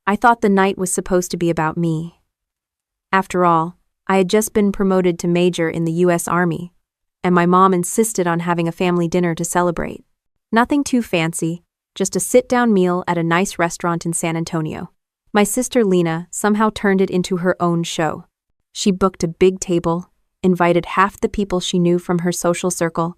I thought the night was supposed to be about me. After all, I had just been promoted to major in the U.S. Army, and my mom insisted on having a family dinner to celebrate. Nothing too fancy, just a sit-down meal at a nice restaurant in San Antonio. My sister Lena somehow turned it into her own show. She booked a big table, invited half the people she knew from her social circle,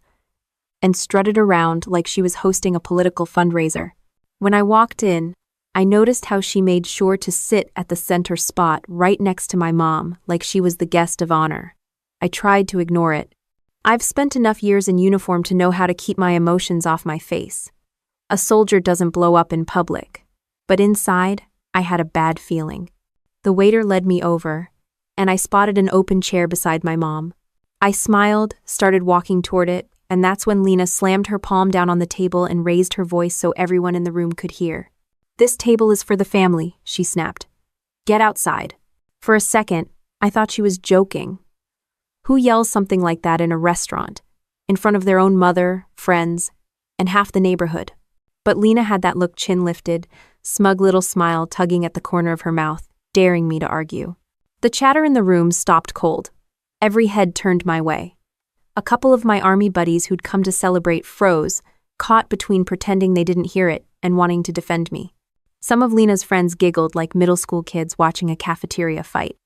and strutted around like she was hosting a political fundraiser. When I walked in, I noticed how she made sure to sit at the center spot right next to my mom like she was the guest of honor. I tried to ignore it. I've spent enough years in uniform to know how to keep my emotions off my face. A soldier doesn't blow up in public. But inside, I had a bad feeling. The waiter led me over, and I spotted an open chair beside my mom. I smiled, started walking toward it, and that's when Lena slammed her palm down on the table and raised her voice so everyone in the room could hear. "This table is for the family," she snapped. "Get outside." For a second, I thought she was joking. Who yells something like that in a restaurant, in front of their own mother, friends, and half the neighborhood? But Lena had that look chin lifted, smug little smile tugging at the corner of her mouth, daring me to argue. The chatter in the room stopped cold. Every head turned my way. A couple of my army buddies who'd come to celebrate froze, caught between pretending they didn't hear it and wanting to defend me. Some of Lena's friends giggled like middle school kids watching a cafeteria fight.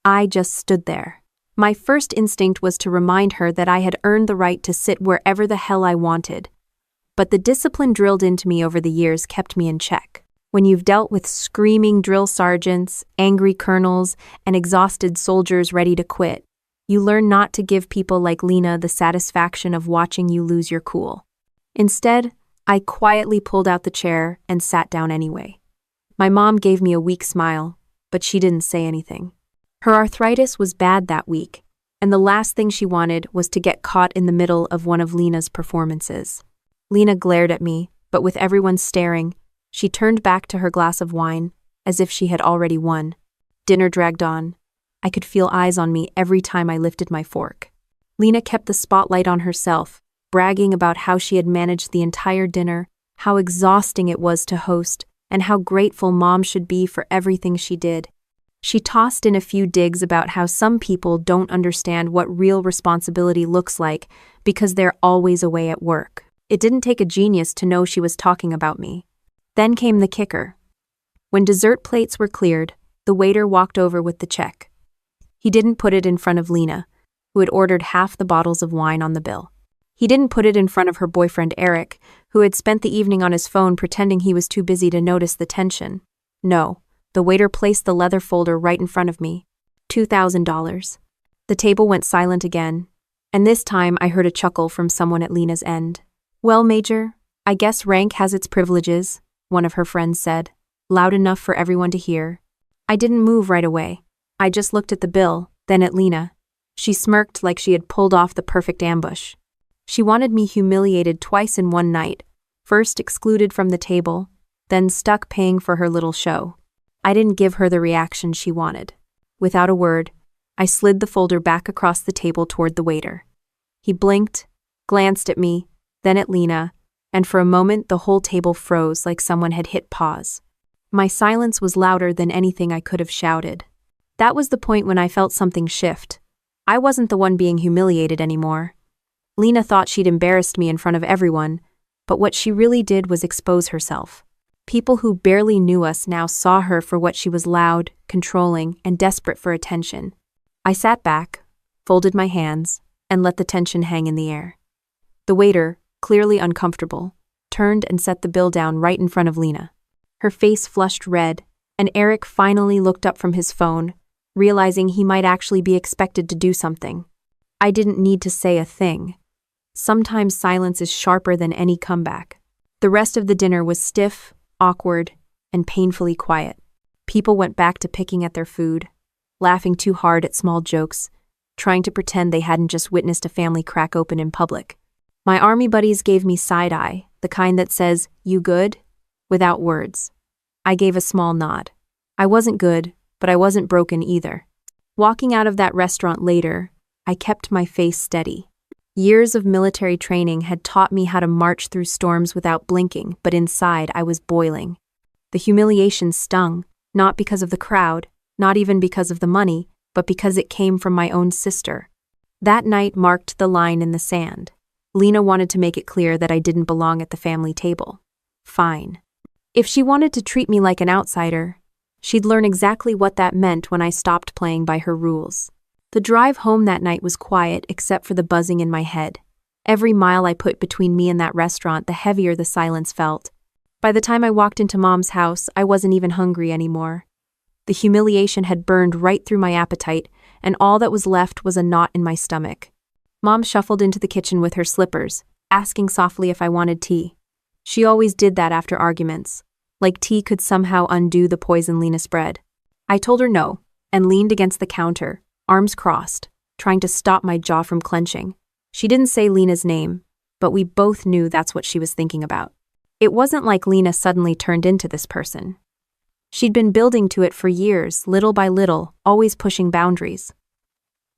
I just stood there. My first instinct was to remind her that I had earned the right to sit wherever the hell I wanted. But the discipline drilled into me over the years kept me in check. When you've dealt with screaming drill sergeants, angry colonels, and exhausted soldiers ready to quit, you learn not to give people like Lena the satisfaction of watching you lose your cool. Instead, I quietly pulled out the chair and sat down anyway. My mom gave me a weak smile, but she didn't say anything. Her arthritis was bad that week, and the last thing she wanted was to get caught in the middle of one of Lena's performances. Lena glared at me, but with everyone staring, she turned back to her glass of wine, as if she had already won. Dinner dragged on. I could feel eyes on me every time I lifted my fork. Lena kept the spotlight on herself, bragging about how she had managed the entire dinner, how exhausting it was to host, and how grateful Mom should be for everything she did. She tossed in a few digs about how some people don't understand what real responsibility looks like because they're always away at work. It didn't take a genius to know she was talking about me. Then came the kicker. When dessert plates were cleared, the waiter walked over with the check. He didn't put it in front of Lena, who had ordered half the bottles of wine on the bill. He didn't put it in front of her boyfriend Eric, who had spent the evening on his phone pretending he was too busy to notice the tension. No, the waiter placed the leather folder right in front of me. $2,000. The table went silent again, and this time I heard a chuckle from someone at Lena's end. "Well, Major, I guess rank has its privileges," one of her friends said, loud enough for everyone to hear. I didn't move right away. I just looked at the bill, then at Lena. She smirked like she had pulled off the perfect ambush. She wanted me humiliated twice in one night, first excluded from the table, then stuck paying for her little show. I didn't give her the reaction she wanted. Without a word, I slid the folder back across the table toward the waiter. He blinked, glanced at me, then at Lena, and for a moment the whole table froze like someone had hit pause. My silence was louder than anything I could have shouted. That was the point when I felt something shift. I wasn't the one being humiliated anymore. Lena thought she'd embarrassed me in front of everyone, but what she really did was expose herself. People who barely knew us now saw her for what she was: loud, controlling, and desperate for attention. I sat back, folded my hands, and let the tension hang in the air. The waiter, clearly uncomfortable, turned and set the bill down right in front of Lena. Her face flushed red, and Eric finally looked up from his phone, realizing he might actually be expected to do something. I didn't need to say a thing. Sometimes silence is sharper than any comeback. The rest of the dinner was stiff, awkward, and painfully quiet. People went back to picking at their food, laughing too hard at small jokes, trying to pretend they hadn't just witnessed a family crack open in public. My army buddies gave me side-eye, the kind that says, "You good?" without words. I gave a small nod. I wasn't good, but I wasn't broken either. Walking out of that restaurant later, I kept my face steady. Years of military training had taught me how to march through storms without blinking, but inside I was boiling. The humiliation stung, Not because of the crowd, not even because of the money, but because it came from my own sister. That night marked the line in the sand. Lena wanted to make it clear that I didn't belong at the family table. Fine. If she wanted to treat me like an outsider, she'd learn exactly what that meant when I stopped playing by her rules. The drive home that night was quiet except for the buzzing in my head. Every mile I put between me and that restaurant, the heavier the silence felt. By the time I walked into Mom's house, I wasn't even hungry anymore. The humiliation had burned right through my appetite, and all that was left was a knot in my stomach. Mom shuffled into the kitchen with her slippers, asking softly if I wanted tea. She always did that after arguments, like tea could somehow undo the poison Lena spread. I told her no, and leaned against the counter, arms crossed, trying to stop my jaw from clenching. She didn't say Lena's name, but we both knew that's what she was thinking about. It wasn't like Lena suddenly turned into this person. She'd been building to it for years, little by little, always pushing boundaries.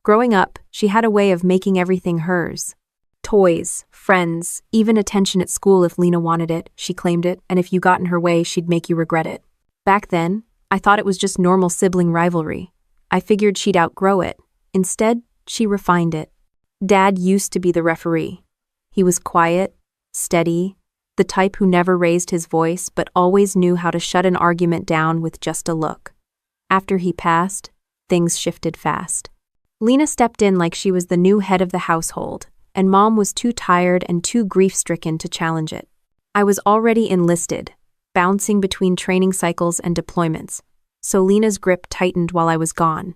Growing up, she had a way of making everything hers. Toys, friends, even attention at school if Lena wanted it, she claimed it, and if you got in her way, she'd make you regret it. Back then, I thought it was just normal sibling rivalry. I figured she'd outgrow it. Instead, she refined it. Dad used to be the referee. He was quiet, steady, the type who never raised his voice but always knew how to shut an argument down with just a look. After he passed, things shifted fast. Lena stepped in like she was the new head of the household, and Mom was too tired and too grief-stricken to challenge it. I was already enlisted, bouncing between training cycles and deployments, so Lena's grip tightened while I was gone.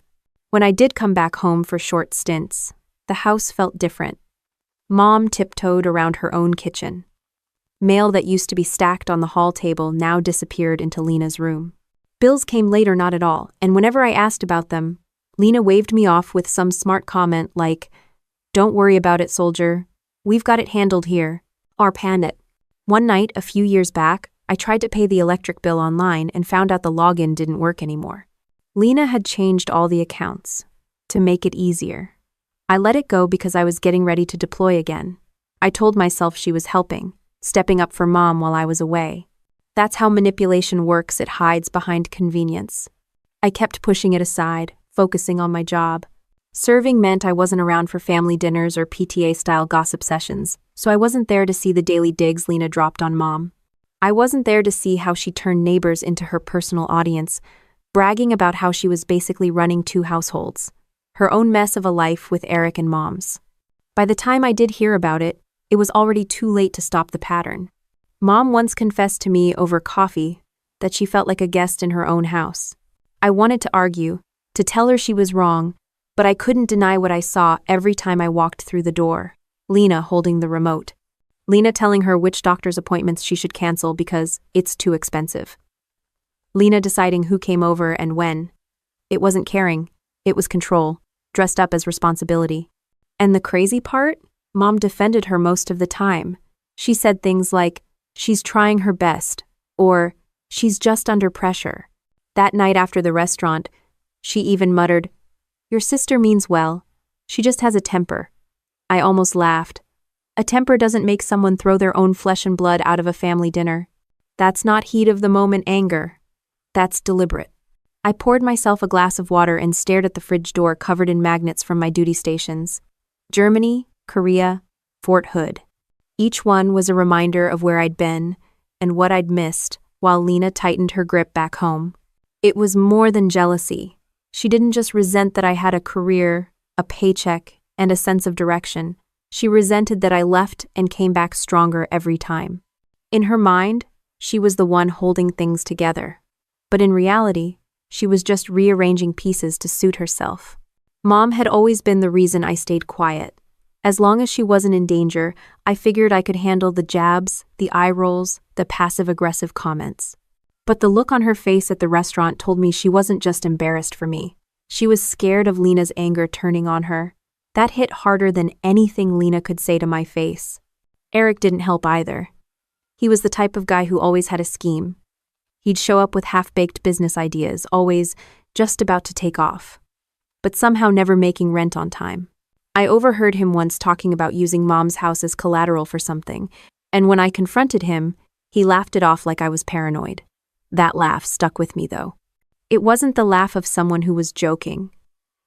When I did come back home for short stints, the house felt different. Mom tiptoed around her own kitchen. Mail that used to be stacked on the hall table now disappeared into Lena's room. Bills came later not at all, and whenever I asked about them, Lena waved me off with some smart comment like, "Don't worry about it, soldier. We've got it handled here." Or pan it. One night, a few years back, I tried to pay the electric bill online and found out the login didn't work anymore. Lena had changed all the accounts to make it easier. I let it go because I was getting ready to deploy again. I told myself she was helping, stepping up for Mom while I was away. That's how manipulation works, it hides behind convenience. I kept pushing it aside, focusing on my job. Serving meant I wasn't around for family dinners or PTA-style gossip sessions, so I wasn't there to see the daily digs Lena dropped on Mom. I wasn't there to see how she turned neighbors into her personal audience, bragging about how she was basically running two households, her own mess of a life with Eric and Mom's. By the time I did hear about it, it was already too late to stop the pattern. Mom once confessed to me over coffee that she felt like a guest in her own house. I wanted to argue, to tell her she was wrong, but I couldn't deny what I saw every time I walked through the door. Lena holding the remote. Lena telling her which doctor's appointments she should cancel because it's too expensive. Lena deciding who came over and when. It wasn't caring, it was control, dressed up as responsibility. And the crazy part? Mom defended her most of the time. She said things like, "She's trying her best," or "She's just under pressure." That night after the restaurant, she even muttered, "Your sister means well. She just has a temper." I almost laughed. A temper doesn't make someone throw their own flesh and blood out of a family dinner. That's not heat of the moment anger. That's deliberate. I poured myself a glass of water and stared at the fridge door covered in magnets from my duty stations. Germany, Korea, Fort Hood. Each one was a reminder of where I'd been and what I'd missed while Lena tightened her grip back home. It was more than jealousy. She didn't just resent that I had a career, a paycheck, and a sense of direction. She resented that I left and came back stronger every time. In her mind, she was the one holding things together. But in reality, she was just rearranging pieces to suit herself. Mom had always been the reason I stayed quiet. As long as she wasn't in danger, I figured I could handle the jabs, the eye rolls, the passive-aggressive comments. But the look on her face at the restaurant told me she wasn't just embarrassed for me. She was scared of Lena's anger turning on her. That hit harder than anything Lena could say to my face. Eric didn't help either. He was the type of guy who always had a scheme. He'd show up with half-baked business ideas, always just about to take off, but somehow never making rent on time. I overheard him once talking about using Mom's house as collateral for something, and when I confronted him, he laughed it off like I was paranoid. That laugh stuck with me, though. It wasn't the laugh of someone who was joking.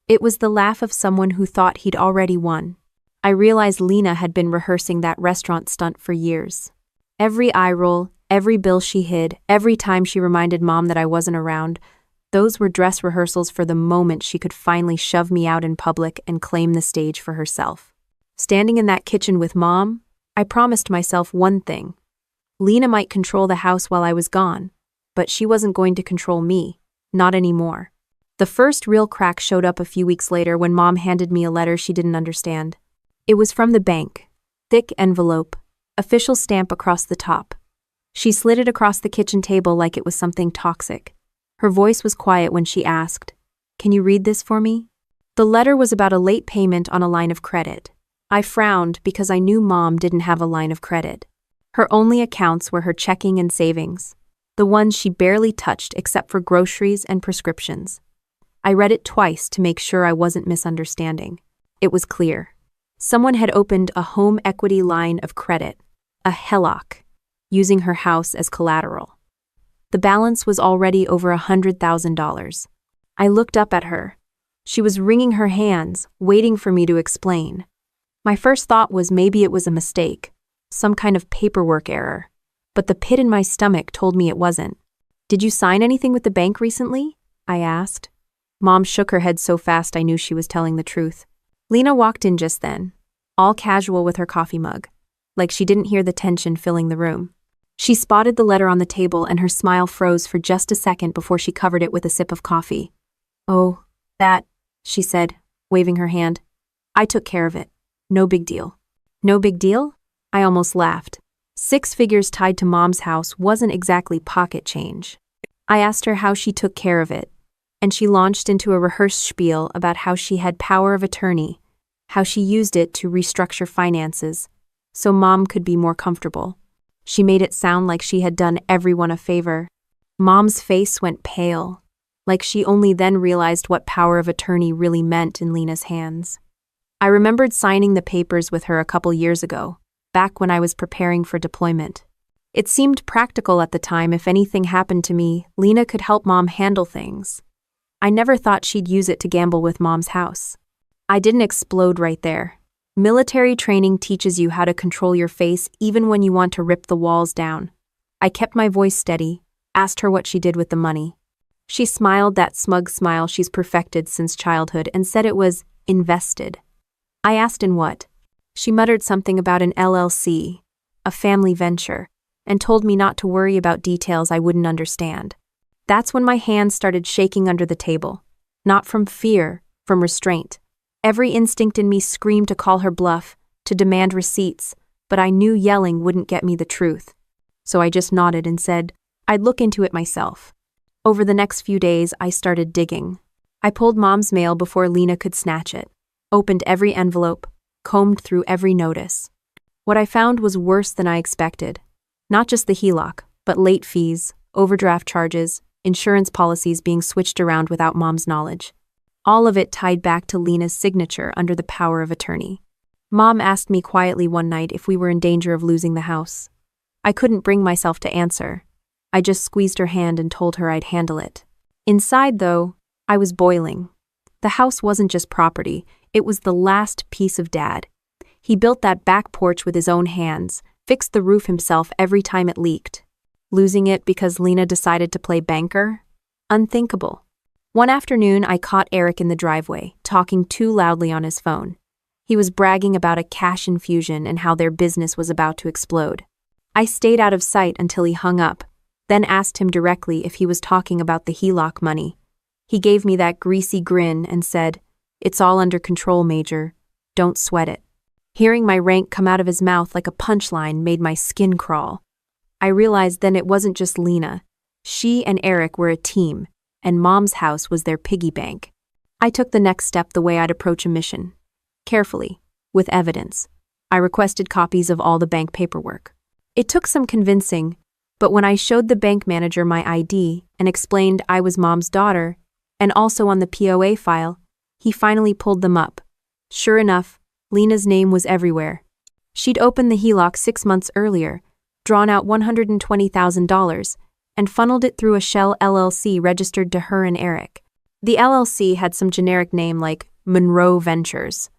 It was the laugh of someone who thought he'd already won. I realized Lena had been rehearsing that restaurant stunt for years. Every eye roll, every bill she hid, every time she reminded Mom that I wasn't around, those were dress rehearsals for the moment she could finally shove me out in public and claim the stage for herself. Standing in that kitchen with Mom, I promised myself one thing. Lena might control the house while I was gone, but she wasn't going to control me, not anymore. The first real crack showed up a few weeks later when Mom handed me a letter she didn't understand. It was from the bank. Thick envelope, official stamp across the top. She slid it across the kitchen table like it was something toxic. Her voice was quiet when she asked, "Can you read this for me?" The letter was about a late payment on a line of credit. I frowned because I knew Mom didn't have a line of credit. Her only accounts were her checking and savings, the ones she barely touched except for groceries and prescriptions. I read it twice to make sure I wasn't misunderstanding. It was clear. Someone had opened a home equity line of credit, a HELOC, using her house as collateral. The balance was already over $100,000. I looked up at her. She was wringing her hands, waiting for me to explain. My first thought was maybe it was a mistake, some kind of paperwork error, but the pit in my stomach told me it wasn't. "Did you sign anything with the bank recently?" I asked. Mom shook her head so fast I knew she was telling the truth. Lena walked in just then, all casual with her coffee mug, like she didn't hear the tension filling the room. She spotted the letter on the table and her smile froze for just a second before she covered it with a sip of coffee. "Oh, that," she said, waving her hand. "I took care of it. No big deal." "No big deal?" I almost laughed. 6 figures tied to Mom's house wasn't exactly pocket change. I asked her how she took care of it, and she launched into a rehearsed spiel about how she had power of attorney, how she used it to restructure finances, so Mom could be more comfortable. She made it sound like she had done everyone a favor. Mom's face went pale, like she only then realized what power of attorney really meant in Lena's hands. I remembered signing the papers with her a couple years ago, back when I was preparing for deployment. It seemed practical at the time. If anything happened to me, Lena could help Mom handle things. I never thought she'd use it to gamble with Mom's house. I didn't explode right there. Military training teaches you how to control your face even when you want to rip the walls down. I kept my voice steady, asked her what she did with the money. She smiled that smug smile she's perfected since childhood and said it was invested. I asked in what. She muttered something about an LLC, a family venture, and told me not to worry about details I wouldn't understand. That's when my hands started shaking under the table. Not from fear, from restraint. Every instinct in me screamed to call her bluff, to demand receipts, but I knew yelling wouldn't get me the truth. So I just nodded and said, I'd look into it myself. Over the next few days, I started digging. I pulled Mom's mail before Lena could snatch it, opened every envelope, combed through every notice. What I found was worse than I expected. Not just the HELOC, but late fees, overdraft charges, insurance policies being switched around without Mom's knowledge. All of it tied back to Lena's signature under the power of attorney. Mom asked me quietly one night if we were in danger of losing the house. I couldn't bring myself to answer. I just squeezed her hand and told her I'd handle it. Inside, though, I was boiling. The house wasn't just property, it was the last piece of Dad. He built that back porch with his own hands, fixed the roof himself every time it leaked. Losing it because Lena decided to play banker? Unthinkable. One afternoon, I caught Eric in the driveway, talking too loudly on his phone. He was bragging about a cash infusion and how their business was about to explode. I stayed out of sight until he hung up, then asked him directly if he was talking about the HELOC money. He gave me that greasy grin and said, "It's all under control, Major. Don't sweat it." Hearing my rank come out of his mouth like a punchline made my skin crawl. I realized then it wasn't just Lena. She and Eric were a team, and Mom's house was their piggy bank. I took the next step the way I'd approach a mission. Carefully, with evidence. I requested copies of all the bank paperwork. It took some convincing, but when I showed the bank manager my ID and explained I was Mom's daughter, and also on the POA file, he finally pulled them up. Sure enough, Lena's name was everywhere. She'd opened the HELOC 6 months earlier, drawn out $120,000, and funneled it through a shell LLC registered to her and Eric. The LLC had some generic name like Monroe Ventures.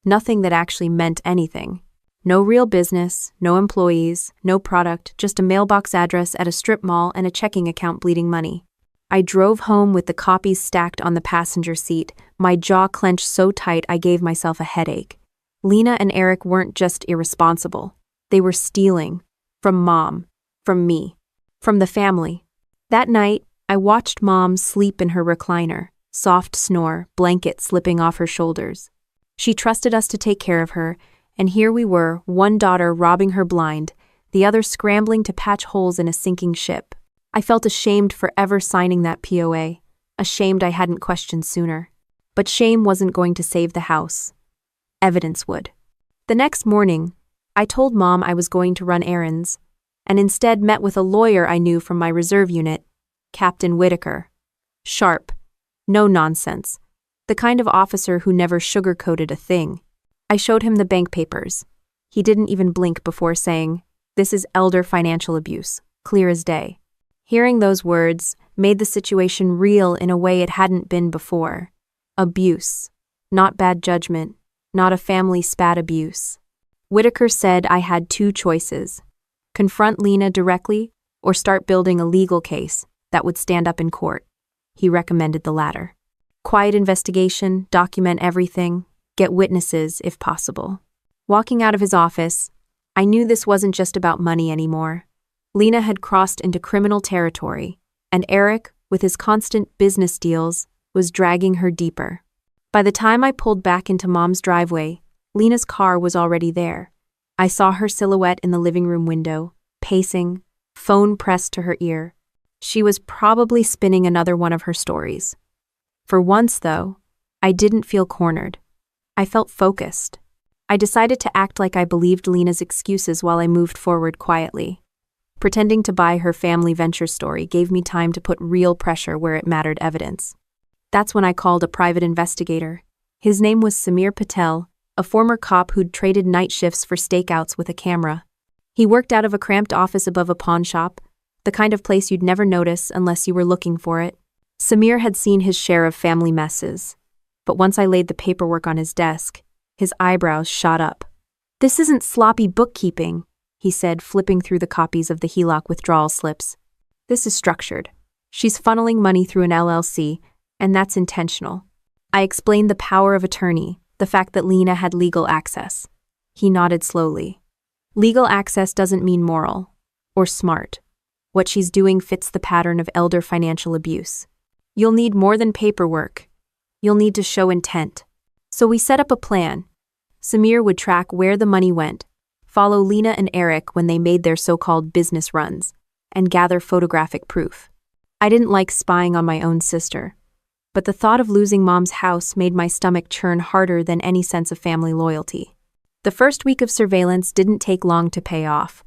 Nothing that actually meant anything. No real business, no employees, no product, just a mailbox address at a strip mall and a checking account bleeding money. I drove home with the copies stacked on the passenger seat, my jaw clenched so tight I gave myself a headache. Lena and Eric weren't just irresponsible. They were stealing. From Mom. From me. From the family. That night, I watched Mom sleep in her recliner, soft snore, blanket slipping off her shoulders. She trusted us to take care of her, and here we were, one daughter robbing her blind, the other scrambling to patch holes in a sinking ship. I felt ashamed for ever signing that POA, ashamed I hadn't questioned sooner. But shame wasn't going to save the house. Evidence would. The next morning, I told Mom I was going to run errands, and instead met with a lawyer I knew from my reserve unit, Captain Whitaker. Sharp. No nonsense. The kind of officer who never sugarcoated a thing. I showed him the bank papers. He didn't even blink before saying, "This is elder financial abuse, clear as day." Hearing those words made the situation real in a way it hadn't been before. Abuse. Not bad judgment. Not a family spat abuse. Whitaker said I had two choices. Confront Lena directly or start building a legal case that would stand up in court. He recommended the latter. Quiet investigation, document everything, get witnesses if possible. Walking out of his office, I knew this wasn't just about money anymore. Lena had crossed into criminal territory, and Eric, with his constant business deals, was dragging her deeper. By the time I pulled back into Mom's driveway, Lena's car was already there. I saw her silhouette in the living room window, pacing, phone pressed to her ear. She was probably spinning another one of her stories. For once, though, I didn't feel cornered. I felt focused. I decided to act like I believed Lena's excuses while I moved forward quietly. Pretending to buy her family venture story gave me time to put real pressure where it mattered evidence. That's when I called a private investigator. His name was Samir Patel, a former cop who'd traded night shifts for stakeouts with a camera. He worked out of a cramped office above a pawn shop, the kind of place you'd never notice unless you were looking for it. Samir had seen his share of family messes, but once I laid the paperwork on his desk, his eyebrows shot up. "This isn't sloppy bookkeeping," he said, flipping through the copies of the HELOC withdrawal slips. "This is structured. She's funneling money through an LLC, and that's intentional." I explained the power of attorney, the fact that Lena had legal access. He nodded slowly. Legal access doesn't mean moral or smart. What she's doing fits the pattern of elder financial abuse. You'll need more than paperwork. You'll need to show intent. So we set up a plan. Samir would track where the money went, follow Lena and Eric when they made their so-called business runs, and gather photographic proof. I didn't like spying on my own sister, but the thought of losing Mom's house made my stomach churn harder than any sense of family loyalty. The first week of surveillance didn't take long to pay off.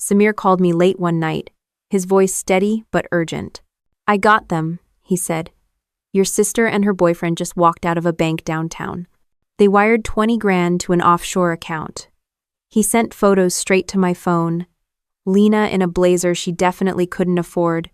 Samir called me late one night, his voice steady but urgent. "I got them," he said. "Your sister and her boyfriend just walked out of a bank downtown. They wired 20 grand to an offshore account." He sent photos straight to my phone. Lena in a blazer she definitely couldn't afford.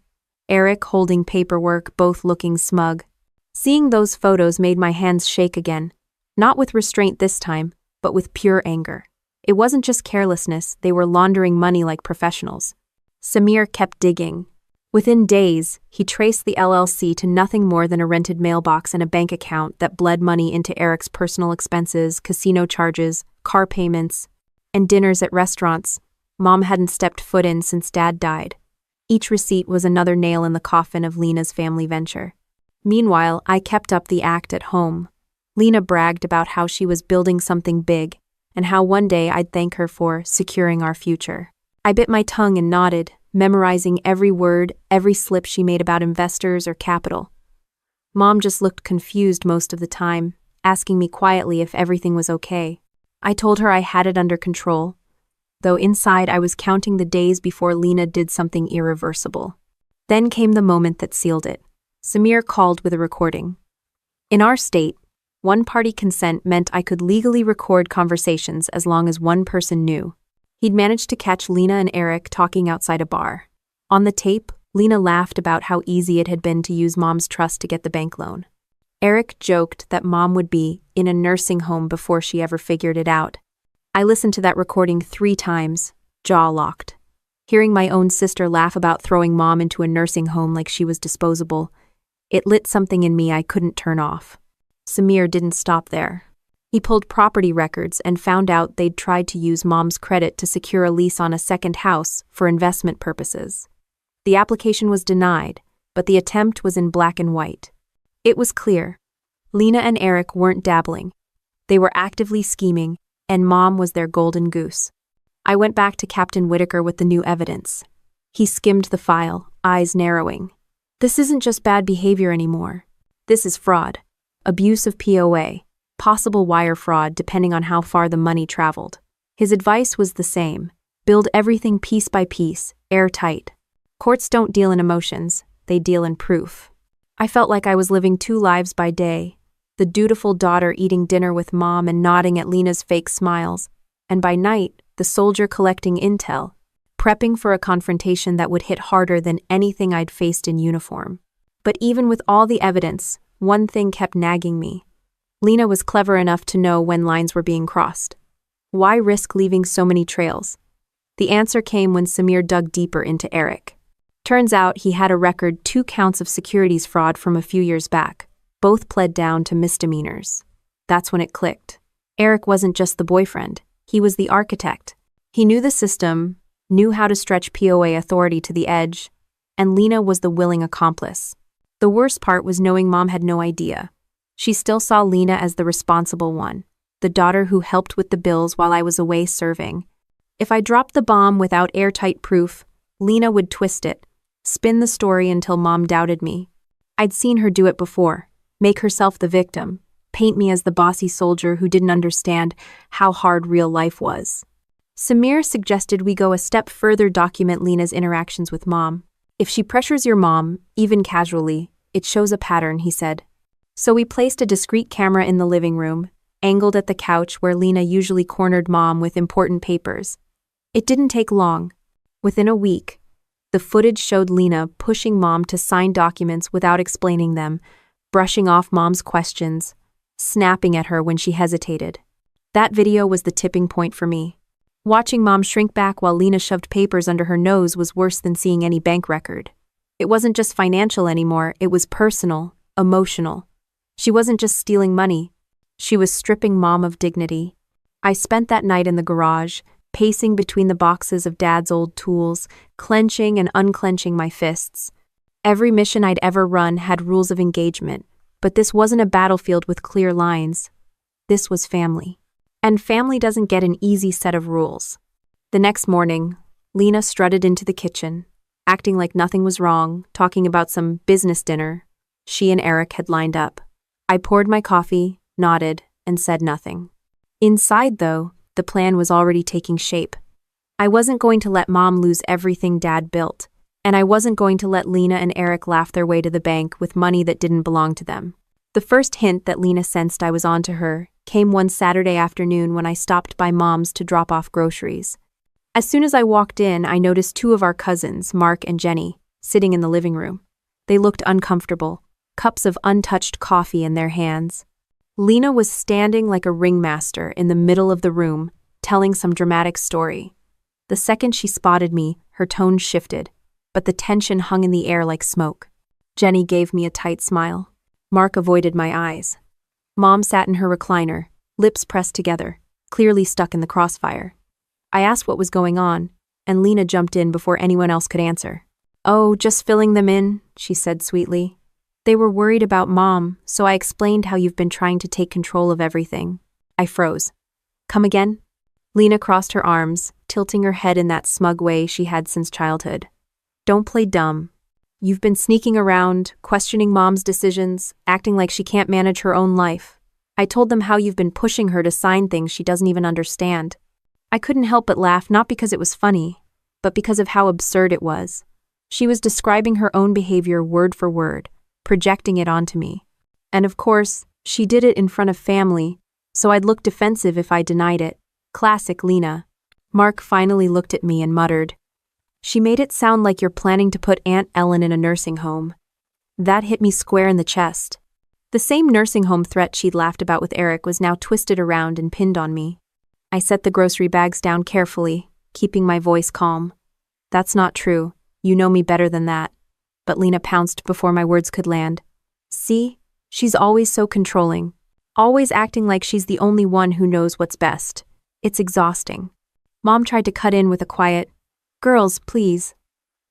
Eric holding paperwork, both looking smug. Seeing those photos made my hands shake again. Not with restraint this time, but with pure anger. It wasn't just carelessness, they were laundering money like professionals. Samir kept digging. Within days, he traced the LLC to nothing more than a rented mailbox and a bank account that bled money into Eric's personal expenses, casino charges, car payments, and dinners at restaurants Mom hadn't stepped foot in since Dad died. Each receipt was another nail in the coffin of Lena's family venture. Meanwhile, I kept up the act at home. Lena bragged about how she was building something big, and how one day I'd thank her for securing our future. I bit my tongue and nodded, memorizing every word, every slip she made about investors or capital. Mom just looked confused most of the time, asking me quietly if everything was okay. I told her I had it under control, though inside I was counting the days before Lena did something irreversible. Then came the moment that sealed it. Samir called with a recording. In our state, one-party consent meant I could legally record conversations as long as one person knew. He'd managed to catch Lena and Eric talking outside a bar. On the tape, Lena laughed about how easy it had been to use Mom's trust to get the bank loan. Eric joked that Mom would be in a nursing home before she ever figured it out. I listened to that recording 3 times, jaw locked. Hearing my own sister laugh about throwing Mom into a nursing home like she was disposable, it lit something in me I couldn't turn off. Samir didn't stop there. He pulled property records and found out they'd tried to use Mom's credit to secure a lease on a second house for investment purposes. The application was denied, but the attempt was in black and white. It was clear. Lena and Eric weren't dabbling. They were actively scheming, and Mom was their golden goose. I went back to Captain Whitaker with the new evidence. He skimmed the file, eyes narrowing. This isn't just bad behavior anymore. This is fraud. Abuse of POA. Possible wire fraud depending on how far the money traveled. His advice was the same. Build everything piece by piece, airtight. Courts don't deal in emotions, they deal in proof. I felt like I was living 2 lives by day. The dutiful daughter eating dinner with Mom and nodding at Lena's fake smiles. And by night, the soldier collecting intel, prepping for a confrontation that would hit harder than anything I'd faced in uniform. But even with all the evidence, one thing kept nagging me. Lena was clever enough to know when lines were being crossed. Why risk leaving so many trails? The answer came when Samir dug deeper into Eric. Turns out he had a record 2 counts of securities fraud from a few years back. Both pled down to misdemeanors. That's when it clicked. Eric wasn't just the boyfriend. He was the architect. He knew the system, knew how to stretch POA authority to the edge, and Lena was the willing accomplice. The worst part was knowing Mom had no idea. She still saw Lena as the responsible one, the daughter who helped with the bills while I was away serving. If I dropped the bomb without airtight proof, Lena would twist it, spin the story until Mom doubted me. I'd seen her do it before, make herself the victim, paint me as the bossy soldier who didn't understand how hard real life was. Samir suggested we go a step further, document Lena's interactions with Mom. If she pressures your mom, even casually, it shows a pattern, he said. So we placed a discreet camera in the living room, angled at the couch where Lena usually cornered Mom with important papers. It didn't take long. Within a week, the footage showed Lena pushing Mom to sign documents without explaining them, brushing off Mom's questions, snapping at her when she hesitated. That video was the tipping point for me. Watching Mom shrink back while Lena shoved papers under her nose was worse than seeing any bank record. It wasn't just financial anymore, it was personal, emotional. She wasn't just stealing money, she was stripping Mom of dignity. I spent that night in the garage, pacing between the boxes of Dad's old tools, clenching and unclenching my fists. Every mission I'd ever run had rules of engagement, but this wasn't a battlefield with clear lines. This was family. And family doesn't get an easy set of rules. The next morning, Lena strutted into the kitchen, acting like nothing was wrong, talking about some business dinner she and Eric had lined up. I poured my coffee, nodded, and said nothing. Inside, though, the plan was already taking shape. I wasn't going to let Mom lose everything Dad built, and I wasn't going to let Lena and Eric laugh their way to the bank with money that didn't belong to them. The first hint that Lena sensed I was onto her came one Saturday afternoon when I stopped by Mom's to drop off groceries. As soon as I walked in, I noticed 2 of our cousins, Mark and Jenny, sitting in the living room. They looked uncomfortable, cups of untouched coffee in their hands. Lena was standing like a ringmaster in the middle of the room, telling some dramatic story. The second she spotted me, her tone shifted, but the tension hung in the air like smoke. Jenny gave me a tight smile. Mark avoided my eyes. Mom sat in her recliner, lips pressed together, clearly stuck in the crossfire. I asked what was going on, and Lena jumped in before anyone else could answer. "Oh, just filling them in," she said sweetly. "They were worried about Mom, so I explained how you've been trying to take control of everything." I froze. "Come again?" Lena crossed her arms, tilting her head in that smug way she had since childhood. "Don't play dumb. You've been sneaking around, questioning Mom's decisions, acting like she can't manage her own life. I told them how you've been pushing her to sign things she doesn't even understand." I couldn't help but laugh, not because it was funny, but because of how absurd it was. She was describing her own behavior word for word, projecting it onto me. And of course, she did it in front of family, so I'd look defensive if I denied it. Classic Lena. Mark finally looked at me and muttered, She made it sound like you're planning to put Aunt Ellen in a nursing home. That hit me square in the chest. The same nursing home threat she'd laughed about with Eric was now twisted around and pinned on me. I set the grocery bags down carefully, keeping my voice calm. That's not true. You know me better than that. But Lena pounced before my words could land. See? She's always so controlling. Always acting like she's the only one who knows what's best. It's exhausting. Mom tried to cut in with a quiet, "Girls, please."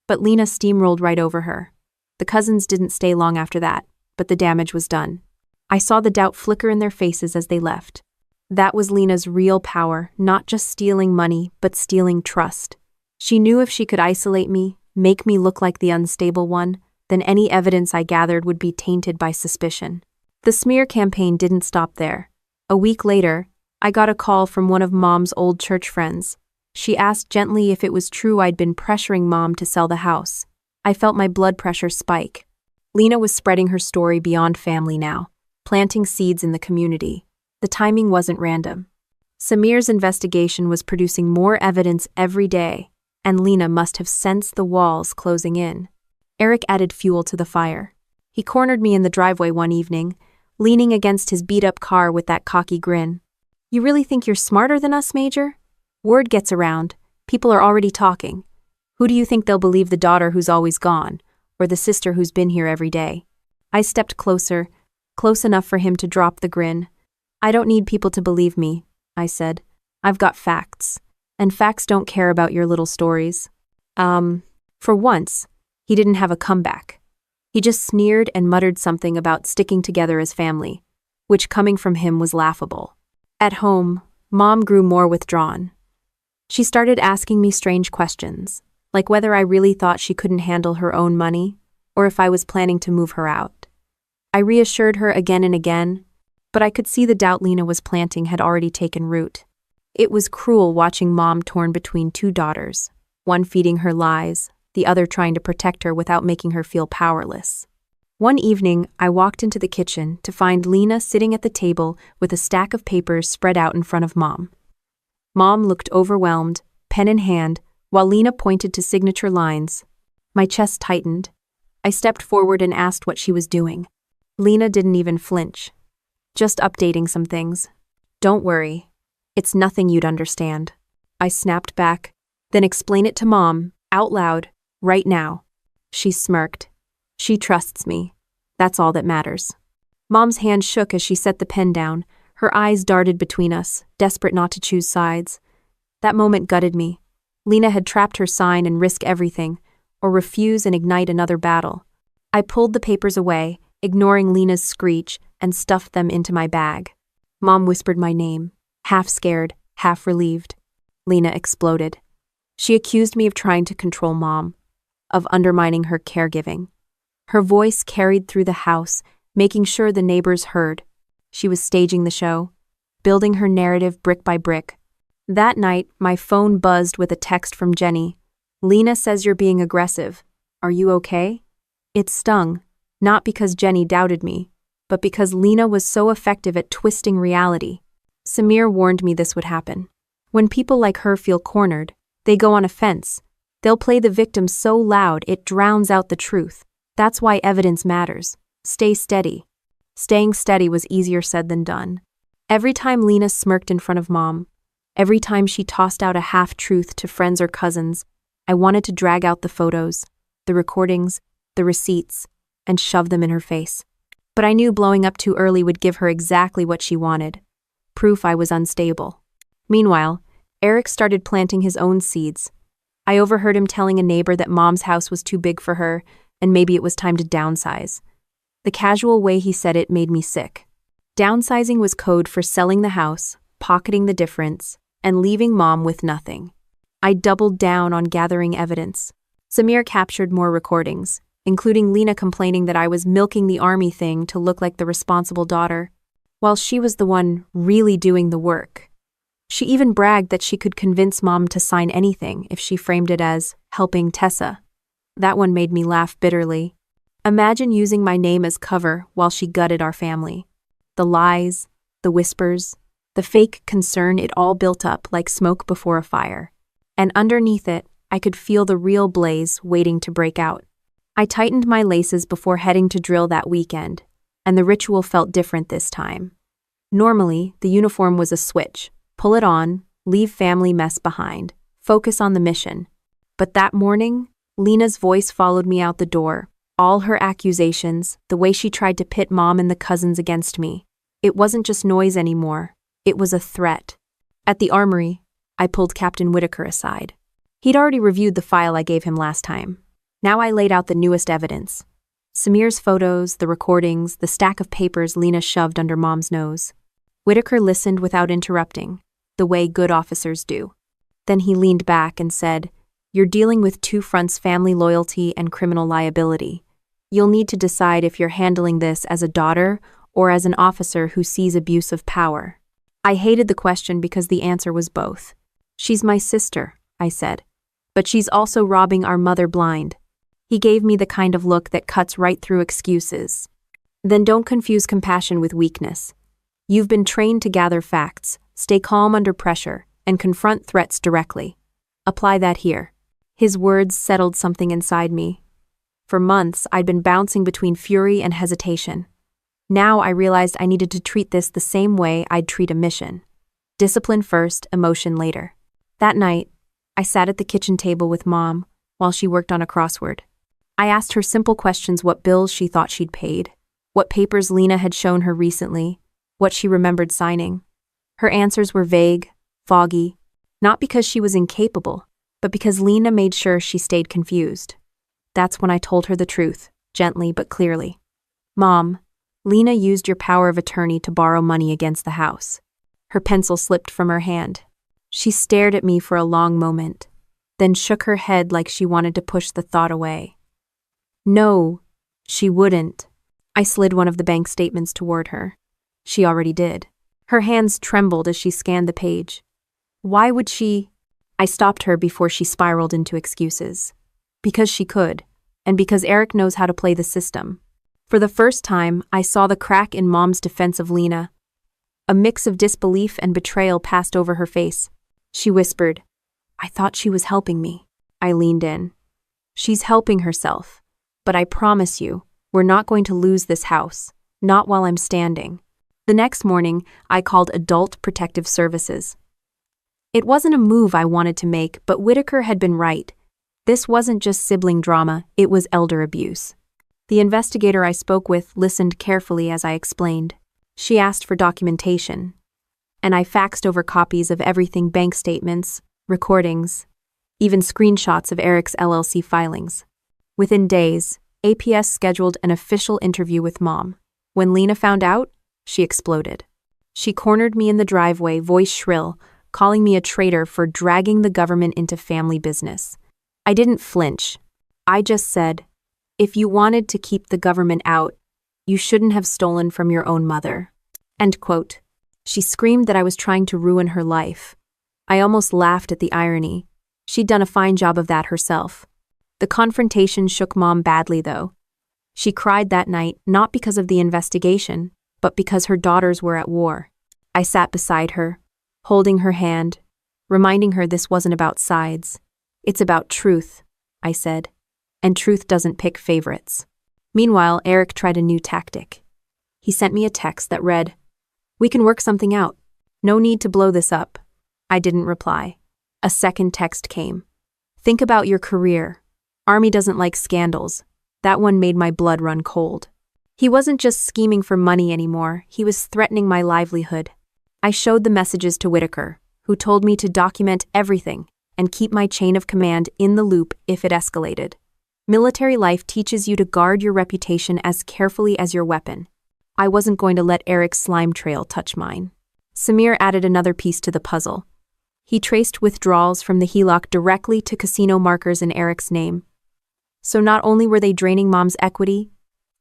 But Lena steamrolled right over her. The cousins didn't stay long after that, but the damage was done. I saw the doubt flicker in their faces as they left. That was Lena's real power, not just stealing money, but stealing trust. She knew if she could isolate me, make me look like the unstable one, then any evidence I gathered would be tainted by suspicion. The smear campaign didn't stop there. A week later, I got a call from one of Mom's old church friends. She asked gently if it was true I'd been pressuring Mom to sell the house. I felt my blood pressure spike. Lena was spreading her story beyond family now, planting seeds in the community. The timing wasn't random. Samir's investigation was producing more evidence every day, and Lena must have sensed the walls closing in. Eric added fuel to the fire. He cornered me in the driveway one evening, leaning against his beat-up car with that cocky grin. "You really think you're smarter than us, Major? Word gets around. People are already talking. Who do you think they'll believe, the daughter who's always gone, or the sister who's been here every day?" I stepped closer, close enough for him to drop the grin. "I don't need people to believe me," I said. "I've got facts, and facts don't care about your little stories." For once, he didn't have a comeback. He just sneered and muttered something about sticking together as family, which coming from him was laughable. At home, Mom grew more withdrawn. She started asking me strange questions, like whether I really thought she couldn't handle her own money, or if I was planning to move her out. I reassured her again and again, but I could see the doubt Lena was planting had already taken root. It was cruel watching Mom torn between two daughters, one feeding her lies, the other trying to protect her without making her feel powerless. One evening, I walked into the kitchen to find Lena sitting at the table with a stack of papers spread out in front of Mom. Mom looked overwhelmed, pen in hand, while Lena pointed to signature lines. My chest tightened. I stepped forward and asked what she was doing. Lena didn't even flinch. "Just updating some things. Don't worry. It's nothing you'd understand." I snapped back. "Then explain it to Mom, out loud, right now." She smirked. "She trusts me. That's all that matters." Mom's hand shook as she set the pen down. Her eyes darted between us, desperate not to choose sides. That moment gutted me. Lena had trapped her sign and risk everything, or refuse and ignite another battle. I pulled the papers away, ignoring Lena's screech, and stuffed them into my bag. Mom whispered my name, half scared, half relieved. Lena exploded. She accused me of trying to control Mom, of undermining her caregiving. Her voice carried through the house, making sure the neighbors heard. She was staging the show, building her narrative brick by brick. That night, my phone buzzed with a text from Jenny. "Lena says you're being aggressive. Are you okay?" It stung, not because Jenny doubted me, but because Lena was so effective at twisting reality. Samir warned me this would happen. When people like her feel cornered, they go on offense. They'll play the victim so loud it drowns out the truth. That's why evidence matters. Stay steady. Staying steady was easier said than done. Every time Lena smirked in front of Mom, every time she tossed out a half-truth to friends or cousins, I wanted to drag out the photos, the recordings, the receipts, and shove them in her face. But I knew blowing up too early would give her exactly what she wanted. Proof I was unstable. Meanwhile, Eric started planting his own seeds. I overheard him telling a neighbor that Mom's house was too big for her, and maybe it was time to downsize. The casual way he said it made me sick. Downsizing was code for selling the house, pocketing the difference, and leaving Mom with nothing. I doubled down on gathering evidence. Samir captured more recordings, including Lena complaining that I was milking the army thing to look like the responsible daughter, while she was the one really doing the work. She even bragged that she could convince Mom to sign anything if she framed it as helping Tessa. That one made me laugh bitterly. Imagine using my name as cover while she gutted our family. The lies, the whispers, the fake concern, it all built up like smoke before a fire. And underneath it, I could feel the real blaze waiting to break out. I tightened my laces before heading to drill that weekend, and the ritual felt different this time. Normally, the uniform was a switch. Pull it on, leave family mess behind, focus on the mission. But that morning, Lena's voice followed me out the door. All her accusations, the way she tried to pit Mom and the cousins against me. It wasn't just noise anymore. It was a threat. At the armory, I pulled Captain Whitaker aside. He'd already reviewed the file I gave him last time. Now I laid out the newest evidence. Samir's photos, the recordings, the stack of papers Lena shoved under Mom's nose. Whitaker listened without interrupting, the way good officers do. Then he leaned back and said, "You're dealing with two fronts: family loyalty and criminal liability. You'll need to decide if you're handling this as a daughter or as an officer who sees abuse of power." I hated the question because the answer was both. "She's my sister," I said, "but she's also robbing our mother blind." He gave me the kind of look that cuts right through excuses. "Then don't confuse compassion with weakness. You've been trained to gather facts, stay calm under pressure, and confront threats directly. Apply that here." His words settled something inside me. For months, I'd been bouncing between fury and hesitation. Now I realized I needed to treat this the same way I'd treat a mission. Discipline first, emotion later. That night, I sat at the kitchen table with Mom while she worked on a crossword. I asked her simple questions: what bills she thought she'd paid, what papers Lena had shown her recently, what she remembered signing. Her answers were vague, foggy, not because she was incapable, but because Lena made sure she stayed confused. That's when I told her the truth, gently but clearly. "Mom, Lena used your power of attorney to borrow money against the house." Her pencil slipped from her hand. She stared at me for a long moment, then shook her head like she wanted to push the thought away. "No, she wouldn't." I slid one of the bank statements toward her. She already did. Her hands trembled as she scanned the page. "Why would she?" I stopped her before she spiraled into excuses. "Because she could, and because Eric knows how to play the system." For the first time, I saw the crack in Mom's defense of Lena. A mix of disbelief and betrayal passed over her face. She whispered, "I thought she was helping me." I leaned in. "She's helping herself. But I promise you, we're not going to lose this house, not while I'm standing." The next morning, I called Adult Protective Services. It wasn't a move I wanted to make, but Whitaker had been right. This wasn't just sibling drama, it was elder abuse. The investigator I spoke with listened carefully as I explained. She asked for documentation, and I faxed over copies of everything: bank statements, recordings, even screenshots of Eric's LLC filings. Within days, APS scheduled an official interview with Mom. When Lena found out, she exploded. She cornered me in the driveway, voice shrill, calling me a traitor for dragging the government into family business. I didn't flinch. I just said, "If you wanted to keep the government out, you shouldn't have stolen from your own mother." End quote. She screamed that I was trying to ruin her life. I almost laughed at the irony. She'd done a fine job of that herself. The confrontation shook Mom badly, though. She cried that night, not because of the investigation, but because her daughters were at war. I sat beside her, holding her hand, reminding her this wasn't about sides. "It's about truth," I said, "and truth doesn't pick favorites." Meanwhile, Eric tried a new tactic. He sent me a text that read, "We can work something out. No need to blow this up." I didn't reply. A second text came. "Think about your career. Army doesn't like scandals." That one made my blood run cold. He wasn't just scheming for money anymore, he was threatening my livelihood. I showed the messages to Whitaker, who told me to document everything and keep my chain of command in the loop if it escalated. Military life teaches you to guard your reputation as carefully as your weapon. I wasn't going to let Eric's slime trail touch mine. Samir added another piece to the puzzle. He traced withdrawals from the HELOC directly to casino markers in Eric's name. So not only were they draining Mom's equity,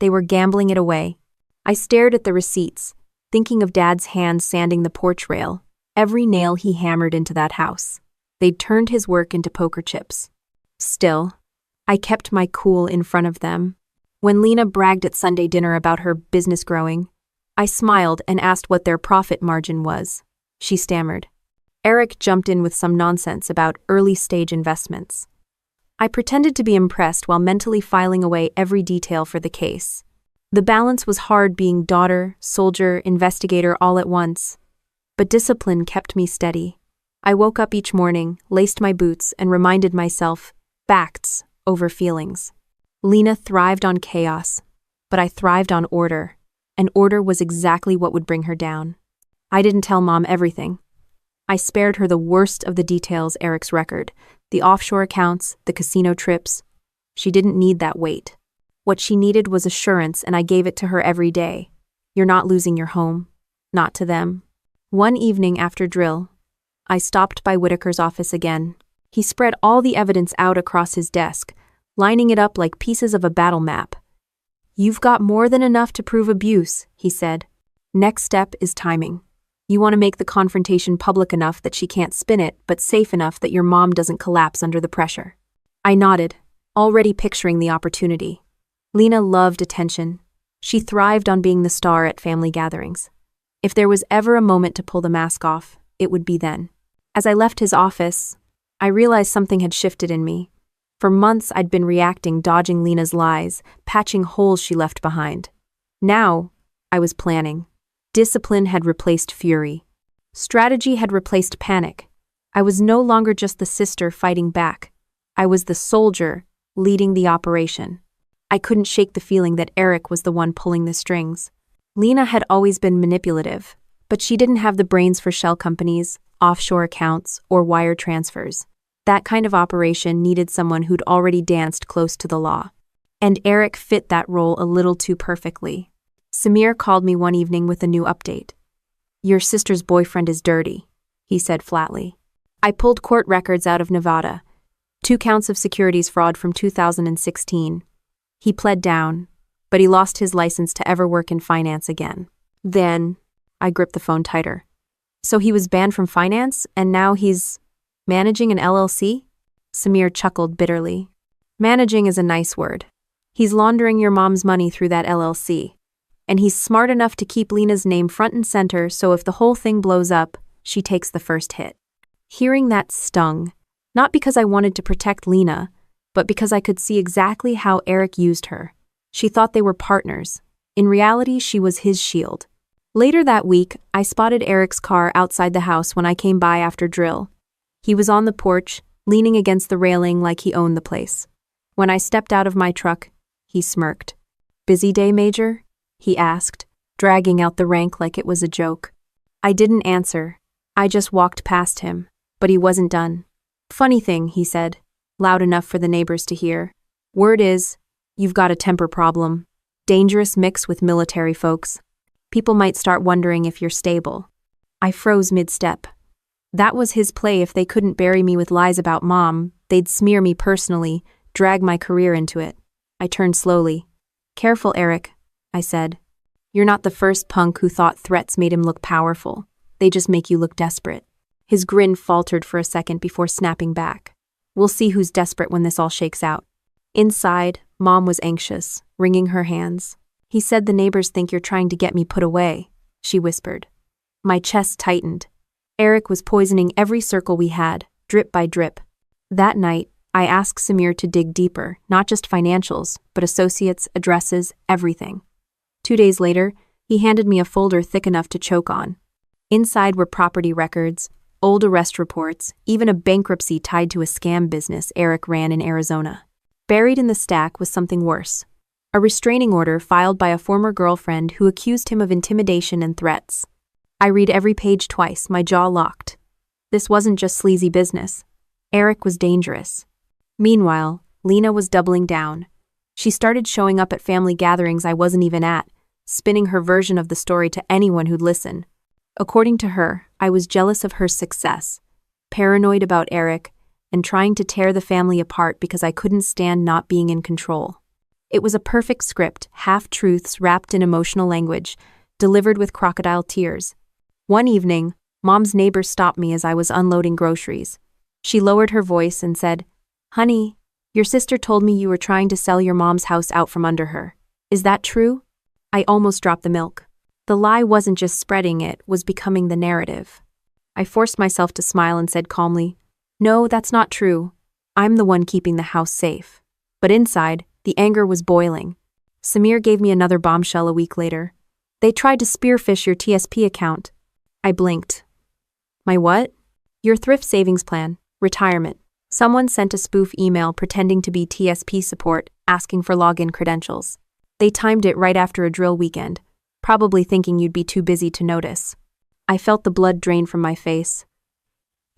they were gambling it away. I stared at the receipts, thinking of Dad's hands sanding the porch rail, every nail he hammered into that house. They'd turned his work into poker chips. Still, I kept my cool in front of them. When Lena bragged at Sunday dinner about her business growing, I smiled and asked what their profit margin was. She stammered. Eric jumped in with some nonsense about early-stage investments. I pretended to be impressed while mentally filing away every detail for the case. The balance was hard being daughter, soldier, investigator all at once. But discipline kept me steady. I woke up each morning, laced my boots, and reminded myself, facts over feelings. Lena thrived on chaos, but I thrived on order, and order was exactly what would bring her down. I didn't tell Mom everything. I spared her the worst of the details, Eric's record, the offshore accounts, the casino trips. She didn't need that weight. What she needed was assurance, and I gave it to her every day. You're not losing your home. Not to them. One evening after drill, I stopped by Whitaker's office again. He spread all the evidence out across his desk, lining it up like pieces of a battle map. You've got more than enough to prove abuse, he said. Next step is timing. You want to make the confrontation public enough that she can't spin it, but safe enough that your mom doesn't collapse under the pressure. I nodded, already picturing the opportunity. Lena loved attention. She thrived on being the star at family gatherings. If there was ever a moment to pull the mask off, it would be then. As I left his office, I realized something had shifted in me. For months I'd been reacting, dodging Lena's lies, patching holes she left behind. Now, I was planning. Discipline had replaced fury. Strategy had replaced panic. I was no longer just the sister fighting back. I was the soldier leading the operation. I couldn't shake the feeling that Eric was the one pulling the strings. Lena had always been manipulative, but she didn't have the brains for shell companies, offshore accounts, or wire transfers. That kind of operation needed someone who'd already danced close to the law. And Eric fit that role a little too perfectly. Samir called me one evening with a new update. Your sister's boyfriend is dirty, he said flatly. I pulled court records out of Nevada. 2 counts of securities fraud from 2016. He pled down, but he lost his license to ever work in finance again. Then, I gripped the phone tighter. So he was banned from finance, and now he's managing an LLC? Samir chuckled bitterly. Managing is a nice word. He's laundering your mom's money through that LLC. And he's smart enough to keep Lena's name front and center, so if the whole thing blows up, she takes the first hit. Hearing that stung, not because I wanted to protect Lena, but because I could see exactly how Eric used her. She thought they were partners. In reality, she was his shield. Later that week, I spotted Eric's car outside the house when I came by after drill. He was on the porch, leaning against the railing like he owned the place. When I stepped out of my truck, he smirked. Busy day, Major? He asked, dragging out the rank like it was a joke. I didn't answer. I just walked past him, but he wasn't done. Funny thing, he said, loud enough for the neighbors to hear. Word is, you've got a temper problem. Dangerous mix with military folks. People might start wondering if you're stable. I froze mid-step. That was his play. If they couldn't bury me with lies about Mom, they'd smear me personally, drag my career into it. I turned slowly. Careful, Eric, I said. You're not the first punk who thought threats made him look powerful. They just make you look desperate. His grin faltered for a second before snapping back. We'll see who's desperate when this all shakes out. Inside, Mom was anxious, wringing her hands. He said the neighbors think you're trying to get me put away, she whispered. My chest tightened. Eric was poisoning every circle we had, drip by drip. That night, I asked Samir to dig deeper, not just financials, but associates, addresses, everything. 2 days later, he handed me a folder thick enough to choke on. Inside were property records, old arrest reports, even a bankruptcy tied to a scam business Eric ran in Arizona. Buried in the stack was something worse. A restraining order filed by a former girlfriend who accused him of intimidation and threats. I read every page twice, my jaw locked. This wasn't just sleazy business. Eric was dangerous. Meanwhile, Lena was doubling down. She started showing up at family gatherings I wasn't even at, spinning her version of the story to anyone who'd listen. According to her, I was jealous of her success, paranoid about Eric, and trying to tear the family apart because I couldn't stand not being in control. It was a perfect script, half-truths wrapped in emotional language, delivered with crocodile tears. One evening, Mom's neighbor stopped me as I was unloading groceries. She lowered her voice and said, Honey, your sister told me you were trying to sell your mom's house out from under her. Is that true? I almost dropped the milk. The lie wasn't just spreading, it was becoming the narrative. I forced myself to smile and said calmly, No, that's not true. I'm the one keeping the house safe. But inside, the anger was boiling. Samir gave me another bombshell a week later. They tried to spearfish your TSP account. I blinked. My what? Your thrift savings plan, retirement. Someone sent a spoof email pretending to be TSP support, asking for login credentials. They timed it right after a drill weekend, probably thinking you'd be too busy to notice. I felt the blood drain from my face.